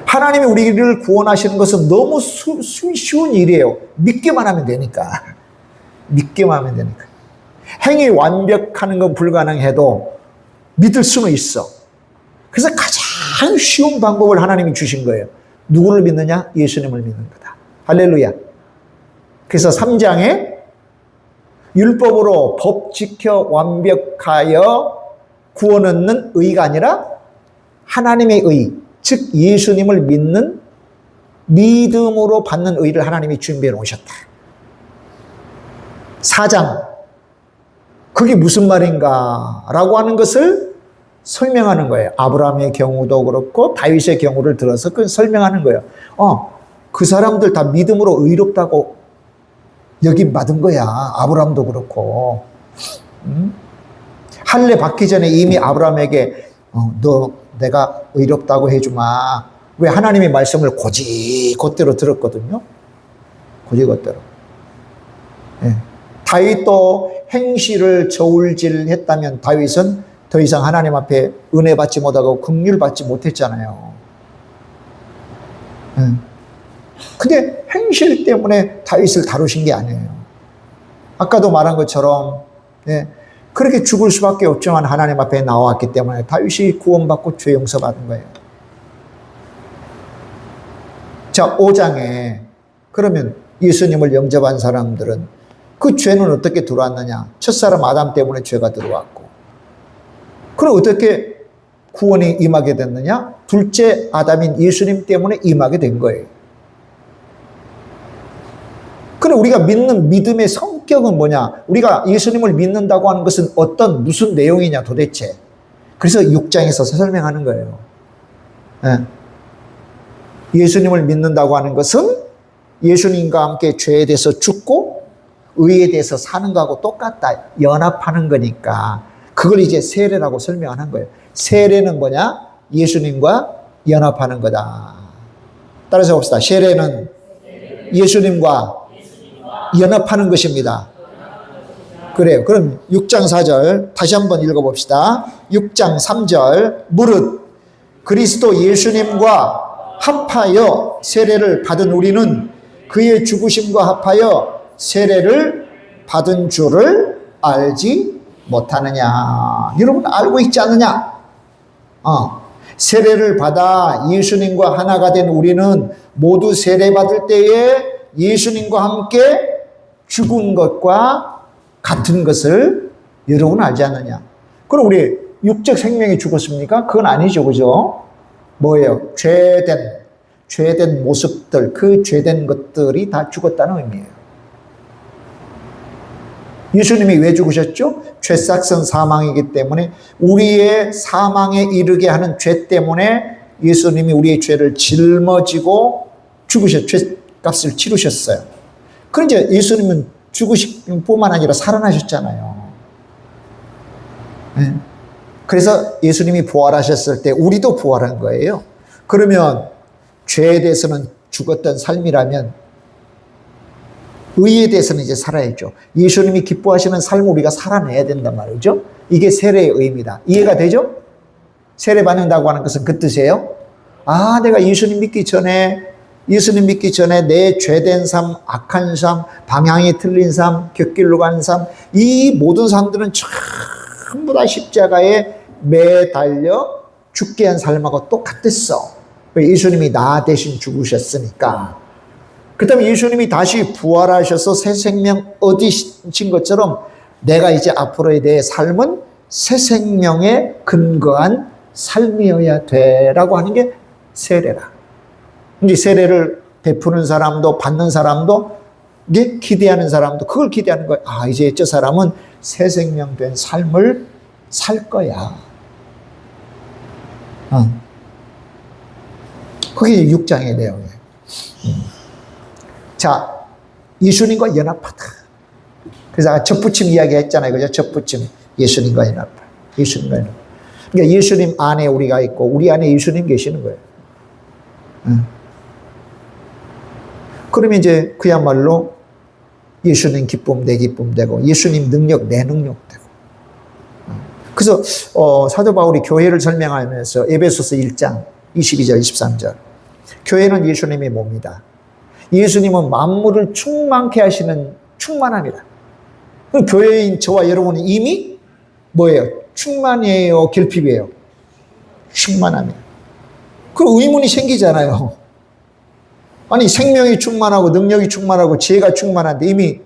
하나님이 우리를 구원하시는 것은 너무 쉬운 일이에요. 믿기만 하면 되니까. 믿기만 하면 되니까. 행위 완벽하는 건 불가능해도 믿을 수는 있어. 그래서 가장 쉬운 방법을 하나님이 주신 거예요. 누구를 믿느냐? 예수님을 믿는 거다. 할렐루야. 그래서 3장에 율법으로 법 지켜 완벽하여 구원 얻는 의가 아니라 하나님의 의, 즉 예수님을 믿는 믿음으로 받는 의를 하나님이 준비해 놓으셨다. 4장, 그게 무슨 말인가 라고 하는 것을 설명하는 거예요. 아브라함의 경우도 그렇고 다윗의 경우를 들어서 그 설명하는 거예요. 그 사람들 다 믿음으로 의롭다고 여김 받은 거야. 아브라함도 그렇고. 할례 받기 전에 이미 아브라함에게 너 내가 의롭다고 해주마. 왜? 하나님의 말씀을 곧대로 들었거든요. 곧대로. 예. 다윗도 행실을 저울질했다면 다윗은 더 이상 하나님 앞에 은혜 받지 못하고 긍휼 받지 못했잖아요. 근데 행실 때문에 다윗을 다루신 게 아니에요. 아까도 말한 것처럼 그렇게 죽을 수밖에 없지만 하나님 앞에 나왔기 때문에 다윗이 구원받고 죄 용서받은 거예요. 자, 5장에 그러면 예수님을 영접한 사람들은 그 죄는 어떻게 들어왔느냐? 첫사람 아담 때문에 죄가 들어왔고, 그럼 어떻게 구원이 임하게 됐느냐? 둘째 아담인 예수님 때문에 임하게 된 거예요. 그럼 우리가 믿는 믿음의 성격은 뭐냐? 우리가 예수님을 믿는다고 하는 것은 무슨 내용이냐 도대체. 그래서 6장에서 설명하는 거예요. 예수님을 믿는다고 하는 것은 예수님과 함께 죄에 대해서 죽고 의에 대해서 사는 거하고 똑같다. 연합하는 거니까 그걸 이제 세례라고 설명하는 거예요. 세례는 뭐냐? 예수님과 연합하는 거다. 따라서 봅시다. 세례는 예수님과 연합하는 것입니다. 그래요. 그럼 6장 4절 다시 한번 읽어봅시다. 6장 3절 무릇 그리스도 예수님과 합하여 세례를 받은 우리는 그의 죽으심과 합하여 세례를 받은 줄을 알지 못하느냐. 여러분 알고 있지 않느냐? 세례를 받아 예수님과 하나가 된 우리는 모두 세례 받을 때에 예수님과 함께 죽은 것과 같은 것을 여러분 알지 않느냐? 그럼 우리 육적 생명이 죽었습니까? 그건 아니죠. 그죠? 뭐예요? 죄된 모습들, 그 죄된 것들이 다 죽었다는 의미예요. 예수님이 왜 죽으셨죠? 죄삭선 사망이기 때문에 우리의 사망에 이르게 하는 죄 때문에 예수님이 우리의 죄를 짊어지고 죄값을 치르셨어요. 그런데 예수님은 죽으실 뿐만 아니라 살아나셨잖아요. 그래서 예수님이 부활하셨을 때 우리도 부활한 거예요. 그러면 죄에 대해서는 죽었던 삶이라면 의에 대해서는 이제 살아야죠. 예수님이 기뻐하시는 삶을 우리가 살아내야 된단 말이죠. 이게 세례의 의미다. 이해가 되죠? 세례 받는다고 하는 것은 그 뜻이에요. 내가 예수님 믿기 전에 내 죄된 삶, 악한 삶, 방향이 틀린 삶, 곁길로 가는 삶, 이 모든 삶들은 전부 다 십자가에 매달려 죽게 한 삶하고 똑같았어. 예수님이 나 대신 죽으셨으니까. 그 다음에 예수님이 다시 부활하셔서 새 생명 얻으신 것처럼 내가 이제 앞으로의 내 삶은 새 생명에 근거한 삶이어야 돼라고 하는 게 세례라. 이제 세례를 베푸는 사람도 받는 사람도 이게 기대하는 사람도 그걸 기대하는 거예요. 이제 저 사람은 새 생명 된 삶을 살 거야. 그게 6장의 내용이에요. 자, 예수님과 연합하다. 그래서 아까 접붙임 이야기 했잖아요. 그죠? 접붙임. 예수님과 연합하다. 예수님과 연합. 그러니까 예수님 안에 우리가 있고 우리 안에 예수님 계시는 거예요. 그러면 이제 그야말로 예수님 기쁨 내 기쁨 되고 예수님 능력 내 능력 되고. 그래서 사도 바울이 교회를 설명하면서 에베소서 1장 22절 23절 교회는 예수님의 몸이다. 예수님은 만물을 충만케 하시는 충만함이다. 그럼 교회인 저와 여러분은 이미 뭐예요? 충만이에요? 결핍이에요? 충만함이에요. 그럼 의문이 생기잖아요. 아니 생명이 충만하고 능력이 충만하고 지혜가 충만한데 이미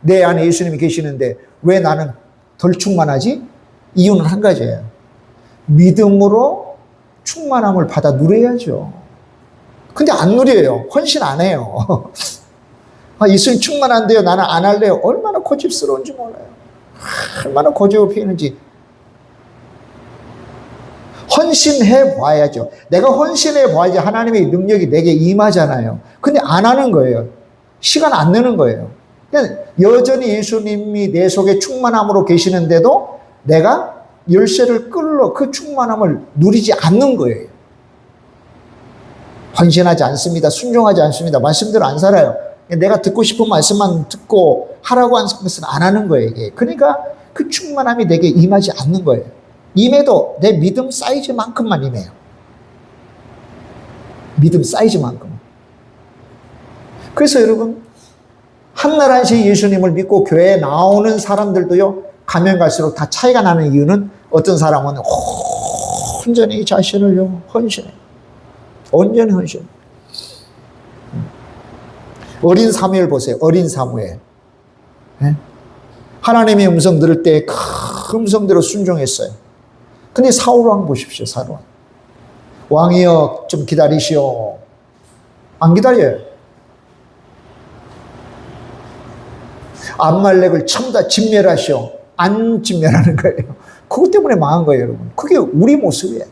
내 안에 예수님이 계시는데 왜 나는 덜 충만하지? 이유는 한 가지예요. 믿음으로 충만함을 받아 누려야죠. 근데 안 누려요. 헌신 안 해요. 예수님 충만한데요. 나는 안 할래요. 얼마나 고집스러운지 몰라요. 얼마나 고집을 피우는지. 헌신해 봐야죠. 내가 헌신해 봐야지 하나님의 능력이 내게 임하잖아요. 근데 안 하는 거예요. 시간 안 내는 거예요. 그냥 여전히 예수님이 내 속에 충만함으로 계시는데도 내가 열쇠를 끌러 그 충만함을 누리지 않는 거예요. 헌신하지 않습니다. 순종하지 않습니다. 말씀대로 안 살아요. 내가 듣고 싶은 말씀만 듣고 하라고 하는 것은 안 하는 거예요. 이게. 그러니까 그 충만함이 내게 임하지 않는 거예요. 임해도 내 믿음 사이즈만큼만 임해요. 믿음 사이즈만큼. 그래서 여러분, 한날 한시 예수님을 믿고 교회에 나오는 사람들도요, 가면 갈수록 다 차이가 나는 이유는 어떤 사람은 온전히 자신을요, 헌신해. 온전히 헌신. 어린 사무엘 보세요. 어린 사무엘. 네? 하나님의 음성 들을 때 그 음성대로 순종했어요. 근데 사울 왕 보십시오. 사울 왕. 왕이여 좀 기다리시오. 안 기다려요. 암말렉을 전부 다 진멸하시오. 안 진멸하는 거예요. 그것 때문에 망한 거예요, 여러분. 그게 우리 모습이에요.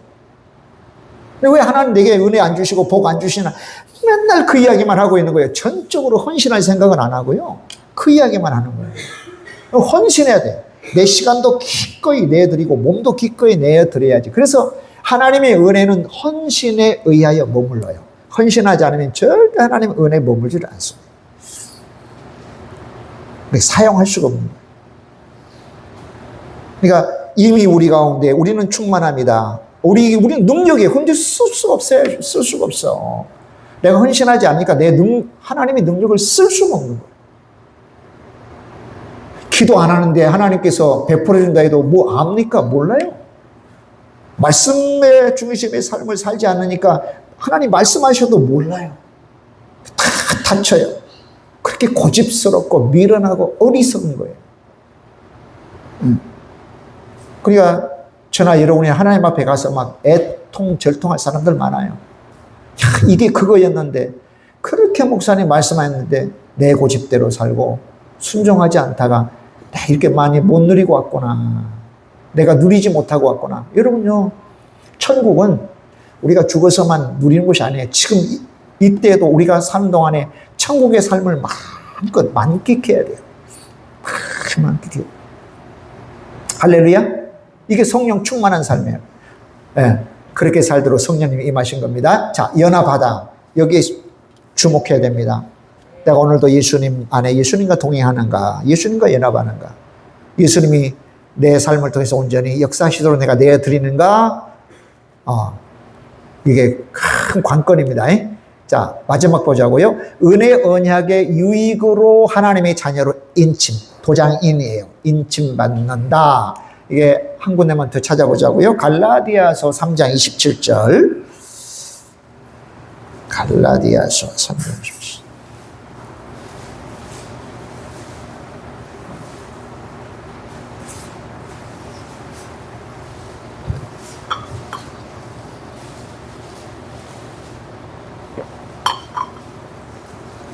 근데 왜 하나님 내게 은혜 안 주시고 복 안 주시나? 맨날 그 이야기만 하고 있는 거예요. 전적으로 헌신할 생각은 안 하고요. 그 이야기만 하는 거예요. 헌신해야 돼요. 내 시간도 기꺼이 내드리고 몸도 기꺼이 내드려야지. 그래서 하나님의 은혜는 헌신에 의하여 머물러요. 헌신하지 않으면 절대 하나님의 은혜에 머물지를 않습니다. 사용할 수가 없는 거예요. 그러니까 이미 우리 가운데 우리는 충만합니다. 우리는 능력이 혼자 쓸 수가 없어요. 쓸 수가 없어. 내가 헌신하지 않으니까 하나님의 능력을 쓸 수가 없는 거예요. 기도 안 하는데 하나님께서 베풀어준다 해도 뭐 압니까? 몰라요. 말씀의 중심의 삶을 살지 않으니까 하나님 말씀하셔도 몰라요. 다 다쳐요. 그렇게 고집스럽고 미련하고 어리석은 거예요. 그러니까 저나 여러분이 하나님 앞에 가서 막 애통절통할 사람들 많아요. 야, 이게 그거였는데 그렇게 목사님 말씀하셨는데 내 고집대로 살고 순종하지 않다가 나 이렇게 많이 못 누리고 왔구나. 내가 누리지 못하고 왔구나. 여러분요, 천국은 우리가 죽어서만 누리는 것이 아니에요. 지금 이때도 우리가 사는 동안에 천국의 삶을 마음껏 만끽해야 돼요. 만끽해요. 할렐루야. 이게 성령 충만한 삶이에요. 네, 그렇게 살도록 성령님이 임하신 겁니다. 자, 연합하다. 여기에 주목해야 됩니다. 내가 오늘도 예수님 안에 예수님과 동행하는가? 예수님과 연합하는가? 예수님이 내 삶을 통해서 온전히 역사하시도록 내가 내어드리는가? 이게 큰 관건입니다. 자, 마지막 보자고요. 은혜 언약의 유익으로 하나님의 자녀로 인침, 도장인이에요. 인침받는다. 이게 한 군데만 더 찾아보자고요. 갈라디아서 3장 27절. 갈라디아서 3장 27절.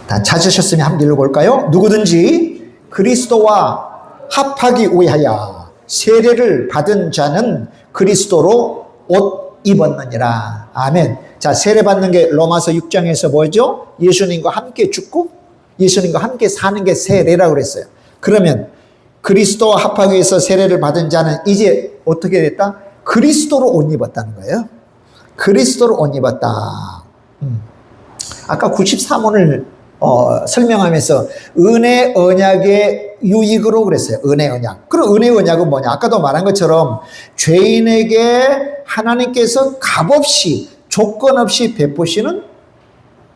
다 찾으셨으면 한번 읽어볼까요? 누구든지 그리스도와 합하기 위하여 세례를 받은 자는 그리스도로 옷 입었느니라. 아멘. 자, 세례 받는 게 로마서 6장에서 뭐죠? 예수님과 함께 죽고 예수님과 함께 사는 게 세례라고 그랬어요. 그러면 그리스도와 합하기 위해서 세례를 받은 자는 이제 어떻게 됐다? 그리스도로 옷 입었다는 거예요. 그리스도로 옷 입었다. 아까 93원을 설명하면서 은혜 언약의 유익으로 그랬어요. 은혜 언약. 그럼 은혜 언약은 뭐냐? 아까도 말한 것처럼 죄인에게 하나님께서 값없이 조건 없이 베푸시는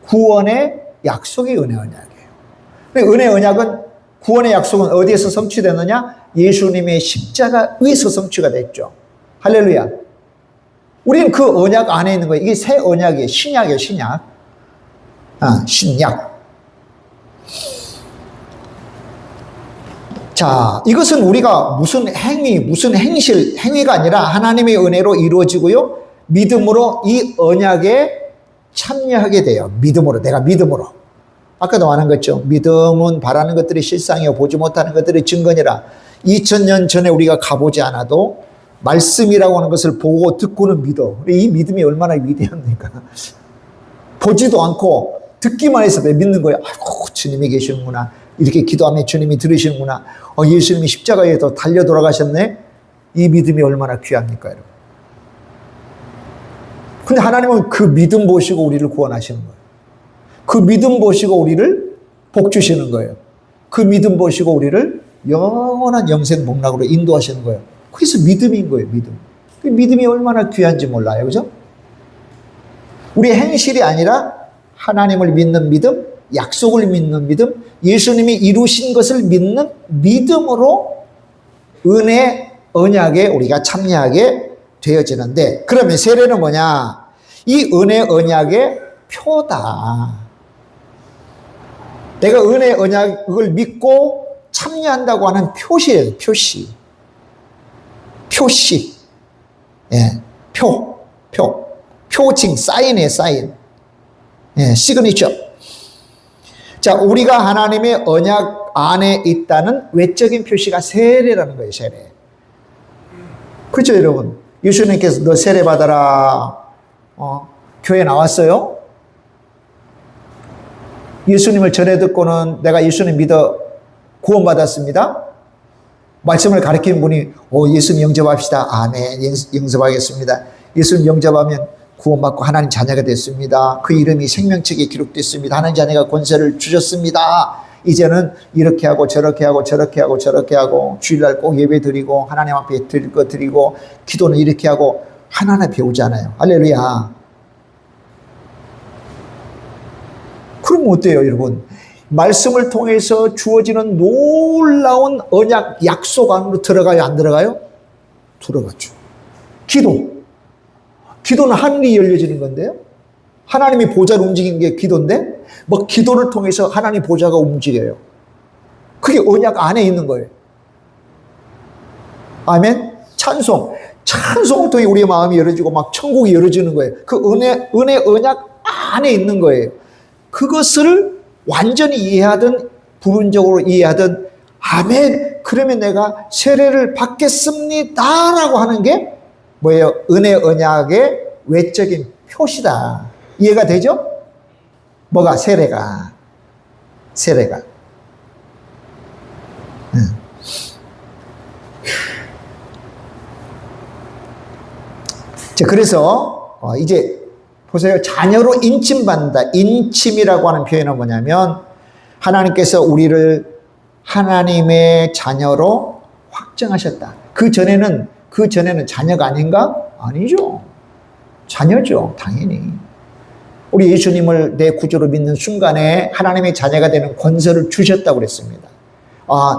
구원의 약속이 은혜 언약이에요. 은혜 언약은 구원의 약속은 어디에서 성취되느냐? 예수님의 십자가 위에서 성취가 됐죠. 할렐루야. 우리는 그 언약 안에 있는 거예요. 이게 새 언약이에요. 신약이에요. 신약. 신약. 자, 이것은 우리가 무슨 행위, 무슨 행위가 아니라 하나님의 은혜로 이루어지고요. 믿음으로 이 언약에 참여하게 돼요. 믿음으로, 내가 믿음으로. 아까도 말한 거죠. 믿음은 바라는 것들이 실상이요 보지 못하는 것들이 증거니라. 2000년 전에 우리가 가보지 않아도 말씀이라고 하는 것을 보고 듣고는 믿어. 이 믿음이 얼마나 위대합니까? 보지도 않고 듣기만 해서 믿는 거예요. 아이고, 주님이 계시는구나. 이렇게 기도하면 주님이 들으시는구나. 예수님이 십자가에서 달려 돌아가셨네. 이 믿음이 얼마나 귀합니까, 여러분? 근데 하나님은 그 믿음 보시고 우리를 구원하시는 거예요. 그 믿음 보시고 우리를 복 주시는 거예요. 그 믿음 보시고 우리를 영원한 영생 복락으로 인도하시는 거예요. 그래서 믿음인 거예요, 믿음. 그 믿음이 얼마나 귀한지 몰라요, 그죠? 우리 행실이 아니라 하나님을 믿는 믿음, 약속을 믿는 믿음, 예수님이 이루신 것을 믿는 믿음으로 은혜, 언약에 우리가 참여하게 되어지는데, 그러면 세례는 뭐냐? 이 은혜, 언약의 표다. 내가 은혜, 언약을 믿고 참여한다고 하는 표시예요, 표시. 표시. 예, 표징, 사인이에요, 사인. 예, 시그니처. 자, 우리가 하나님의 언약 안에 있다는 외적인 표시가 세례라는 거예요, 세례. 그렇죠, 여러분? 예수님께서 너 세례 받아라. 교회 나왔어요? 예수님을 전해 듣고는 내가 예수님 믿어 구원받았습니다. 말씀을 가르치는 분이 예수님 영접합시다. 아멘. 영접하겠습니다. 예수님 영접하면 구원받고 하나님 자녀가 됐습니다. 그 이름이 생명책에 기록됐습니다. 하나님 자녀가 권세를 주셨습니다. 이제는 이렇게 하고 저렇게 하고 저렇게 하고 저렇게 하고 주일날 꼭 예배 드리고 하나님 앞에 드릴 거 드리고 기도는 이렇게 하고 하나하나 배우잖아요. 할렐루야. 그럼 어때요, 여러분? 말씀을 통해서 주어지는 놀라운 언약, 약속 안으로 들어가요, 안 들어가요? 들어가죠. 기도는 하늘이 열려지는 건데요. 하나님이 보좌를 움직이는 게 기도인데, 뭐 기도를 통해서 하나님 보좌가 움직여요. 그게 언약 안에 있는 거예요. 아멘. 찬송을 통해 우리의 마음이 열어지고 막 천국이 열어지는 거예요. 그 은혜 언약 안에 있는 거예요. 그것을 완전히 이해하든 부분적으로 이해하든 아멘, 그러면 내가 세례를 받겠습니다 라고 하는 게 뭐예요? 은혜 언약의 외적인 표시다. 이해가 되죠? 뭐가? 세례가. 자, 그래서 이제 보세요. 자녀로 인침받는다. 인침이라고 하는 표현은 뭐냐면 하나님께서 우리를 하나님의 자녀로 확정하셨다. 그 전에는 자녀가 아닌가? 아니죠. 자녀죠. 당연히. 우리 예수님을 내 구주로 믿는 순간에 하나님의 자녀가 되는 권세를 주셨다고 그랬습니다.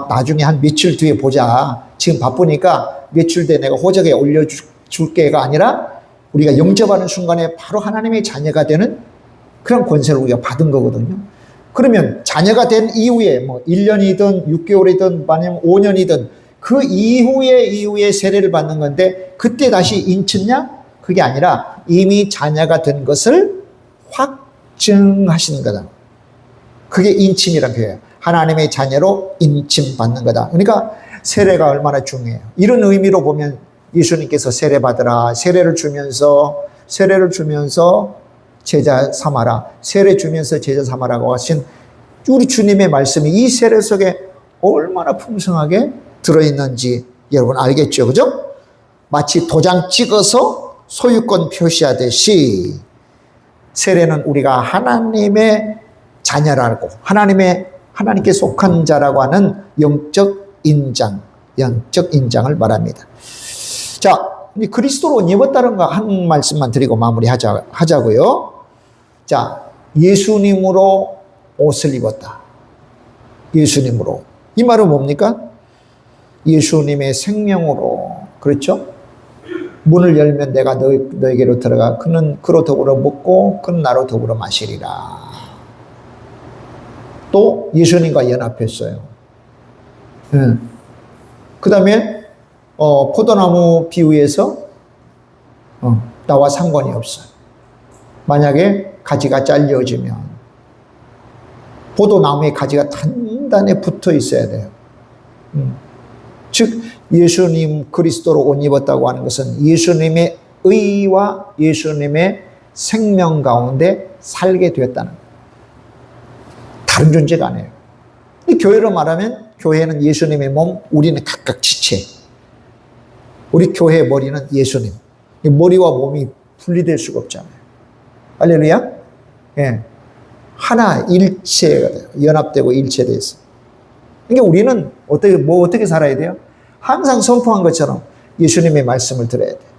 나중에 한 며칠 뒤에 보자. 지금 바쁘니까 며칠 뒤에 내가 호적에 올려줄게가 아니라 우리가 영접하는 순간에 바로 하나님의 자녀가 되는 그런 권세를 우리가 받은 거거든요. 그러면 자녀가 된 이후에 뭐 1년이든 6개월이든 아니면 5년이든 그 이후에 세례를 받는 건데 그때 다시 인치냐? 그게 아니라 이미 자녀가 된 것을 확증하시는 거다. 그게 인침이라는 표현이에요. 하나님의 자녀로 인침받는 거다. 그러니까 세례가 얼마나 중요해요. 이런 의미로 보면 예수님께서 세례 받으라. 세례를 주면서 제자 삼아라. 세례 주면서 제자 삼아라고 하신 우리 주님의 말씀이 이 세례 속에 얼마나 풍성하게 들어있는지 여러분 알겠죠? 그죠? 마치 도장 찍어서 소유권 표시하듯이 세례는 우리가 하나님의 자녀라고 하나님께 속한 자라고 하는 영적 인장을 말합니다. 자, 그리스도로 옷 입었다는 거 한 말씀만 드리고 마무리하자고요. 자, 예수님으로 옷을 입었다. 예수님으로. 이 말은 뭡니까? 예수님의 생명으로. 그렇죠? 문을 열면 내가 너에게로 들어가. 그는 그로 더불어 먹고 그는 나로 더불어 마시리라. 또 예수님과 연합했어요. 그 다음에 포도나무 비유에서 나와 상관이 없어요. 만약에 가지가 잘려지면 포도나무의 가지가 단단히 붙어 있어야 돼요. 즉 예수님 그리스도로 옷 입었다고 하는 것은 예수님의 의와 예수님의 생명 가운데 살게 되었다는 거예요. 다른 존재가 아니에요. 교회로 말하면 교회는 예수님의 몸, 우리는 각각 지체. 우리 교회의 머리는 예수님. 머리와 몸이 분리될 수가 없잖아요. 할렐루야? 예. 하나 일체가 돼요. 연합되고 일체돼서. 그러니까 우리는 어떻게 살아야 돼요? 항상 선포한 것처럼 예수님의 말씀을 들어야 돼요.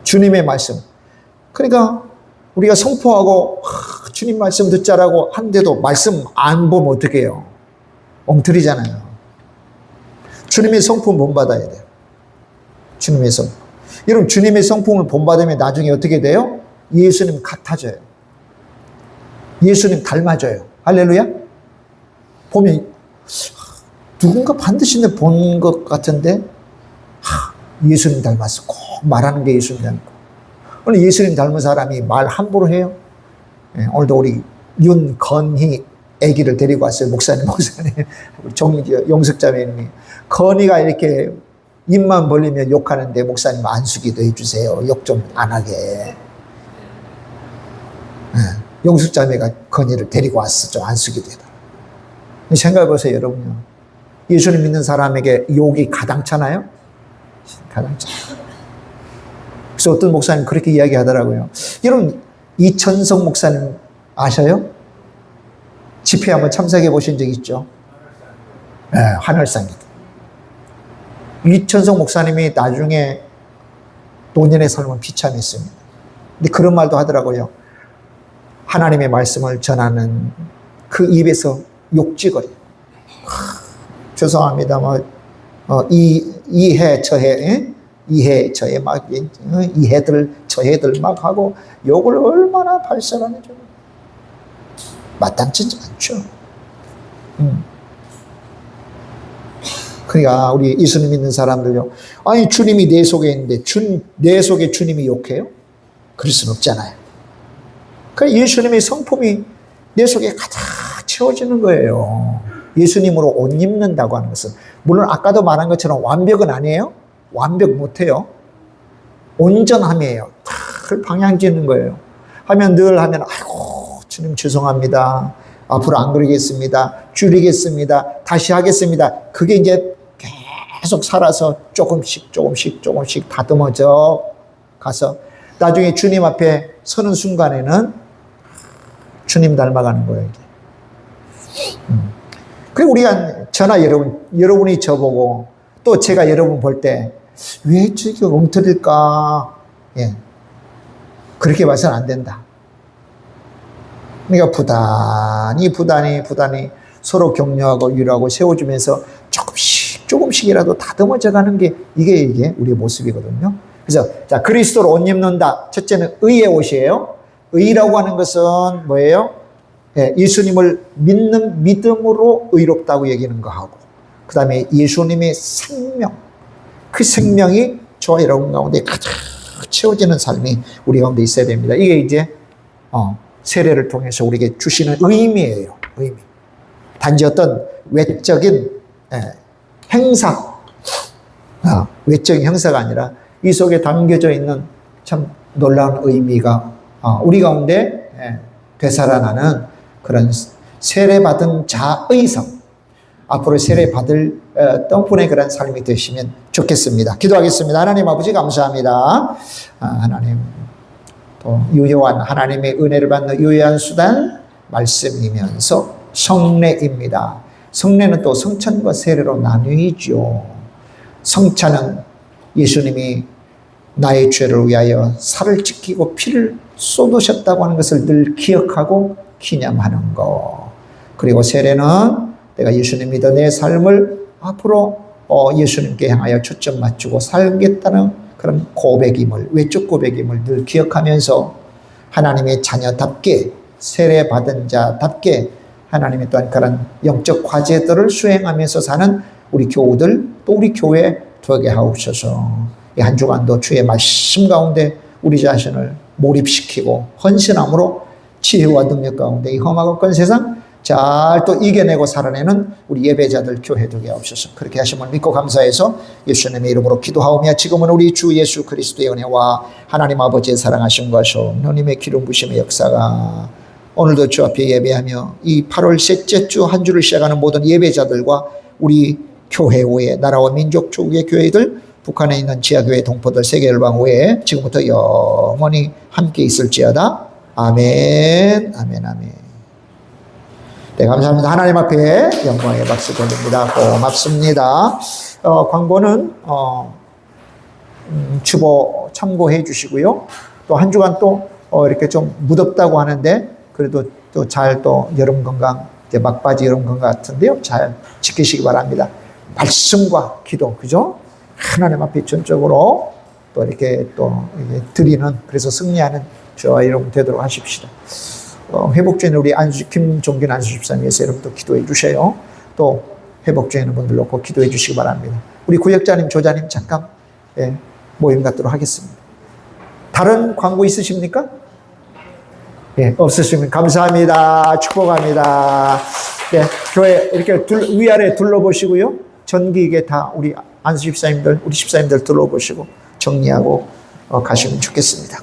주님의 말씀. 그러니까 우리가 선포하고 주님 말씀 듣자라고 하는데도 말씀 안 보면 어떻게 해요? 엉터리잖아요. 주님의 성품 본받아야 돼요. 주님의 성품. 여러분 주님의 성품을 본받으면 나중에 어떻게 돼요? 예수님 같아져요. 예수님 닮아져요. 할렐루야. 보면 누군가 반드시 본 것 같은데 예수님 닮았어. 꼭 말하는 게 예수님 닮고. 오늘 예수님 닮은 사람이 말 함부로 해요. 오늘도 우리 윤건희 아기를 데리고 왔어요. 목사님. 용석자매님이. 건희가 이렇게 입만 벌리면 욕하는데 목사님 안수기도 해주세요. 욕 좀 안 하게. 용석자매가 건희를 데리고 왔어. 좀 안수기도 해달라. 생각해보세요, 여러분요. 예수님 믿는 사람에게 욕이 가당찮아요? 가당찮아요. 그래서 어떤 목사님 그렇게 이야기하더라고요. 여러분, 이천성 목사님 아셔요? 집회 한번 참석해 보신 적 있죠? 네, 하늘상이다. 이천성 목사님이 나중에 노년의 삶은 비참했습니다. 근데 그런 말도 하더라고요. 하나님의 말씀을 전하는 그 입에서 욕지거리. 죄송합니다. 이해 저해 막 이해들 저해들 막 하고 욕을 얼마나 발설하는지 마땅치 않죠. 그러니까 우리 예수님 믿는 사람들요. 아니 주님이 내 속에 있는데 내 속에 주님이 욕해요? 그럴 수는 없잖아요. 그러니까 예수님의 성품이 내 속에 가득 채워지는 거예요. 예수님으로 옷 입는다고 하는 것은 물론 아까도 말한 것처럼 완벽은 아니에요. 완벽 못해요. 온전함이에요. 다 방향 짓는 거예요. 하면 늘 하면 아이고 주님 죄송합니다. 앞으로 안 그러겠습니다. 줄이겠습니다. 다시 하겠습니다. 그게 이제 계속 살아서 조금씩 다듬어져 가서 나중에 주님 앞에 서는 순간에는 주님 닮아가는 거예요. 이게. 그리고 우리가 저나 여러분이 저보고 또 제가 여러분 볼 때 왜 저게 엉터릴까? 예. 그렇게 봐서는 안 된다. 그러니까 부단히 서로 격려하고 위로하고 세워주면서 조금씩이라도 다듬어져 가는 게 이게 우리의 모습이거든요. 그래서 자 그리스도로 옷 입는다. 첫째는 의의 옷이에요. 의라고 하는 것은 뭐예요? 예, 예수님을 믿는 믿음으로 의롭다고 얘기하는 거하고 그 다음에 예수님의 생명, 그 생명이 저와 여러분 가운데 가득 채워지는 삶이 우리 가운데 있어야 됩니다. 이게 이제 세례를 통해서 우리에게 주시는 의미예요. 의미. 단지 어떤 외적인 행사, 외적인 행사가 아니라 이 속에 담겨져 있는 참 놀라운 의미가 우리 가운데 되살아나는 그런 세례받은 자의 삶, 앞으로 세례받을 분의 그런 삶이 되시면 좋겠습니다. 기도하겠습니다. 하나님 아버지 감사합니다. 하나님 또 유효한 하나님의 은혜를 받는 유효한 수단 말씀이면서 성례입니다. 성례는 또 성찬과 세례로 나뉘죠. 성찬은 예수님이 나의 죄를 위하여 살을 찢기고 피를 쏟으셨다고 하는 것을 늘 기억하고 기념하는 것. 그리고 세례는 내가 예수님 믿어 내 삶을 앞으로 예수님께 향하여 초점 맞추고 살겠다는 그런 고백임을, 외적 고백임을 늘 기억하면서 하나님의 자녀답게 세례받은 자답게 하나님의 또한 그런 영적 과제들을 수행하면서 사는 우리 교우들 또 우리 교회 되게 하옵소서. 이 한 주간도 주의 말씀 가운데 우리 자신을 몰입시키고 헌신함으로 지혜와 능력 가운데 이 험하고 큰 세상 잘 또 이겨내고 살아내는 우리 예배자들 교회 되게 하옵소서. 그렇게 하심을 믿고 감사해서 예수님의 이름으로 기도하오며 지금은 우리 주 예수 그리스도의 은혜와 하나님 아버지의 사랑하심과 성령님의 기름 부심의 역사가 오늘도 주 앞에 예배하며 이 8월 셋째 주 한 주를 시작하는 모든 예배자들과 우리 교회 외에 나라와 민족 조국의 교회들 북한에 있는 지하교회 동포들 세계열방 외에 지금부터 영원히 함께 있을지어다. 아멘 아멘 아멘. 네, 감사합니다. 하나님 앞에 영광의 박수 돌립니다. 고맙습니다. 광고는 주보 참고해 주시고요. 또 한 주간 또 이렇게 좀 무덥다고 하는데 그래도 또 잘 또 여름 건강, 이제 막바지 여름 건강 같은데요. 잘 지키시기 바랍니다. 말씀과 기도, 그죠? 하나님 앞에 전적으로 또 이렇게 또 드리는, 그래서 승리하는 저와 여러분 되도록 하십시다. 회복 중에 우리 김종균 안수집사님께서 여러분도 기도해 주세요. 또 회복 중에 있는 분들 놓고 기도해 주시기 바랍니다. 우리 구역자님, 조자님 잠깐 모임 갖도록 하겠습니다. 다른 광고 있으십니까? 예, 없으시면 감사합니다. 축복합니다. 네, 교회 이렇게 위아래 둘러보시고요. 전기계 다 우리 안수 집사님들, 우리 집사님들 둘러보시고 정리하고 가시면 좋겠습니다.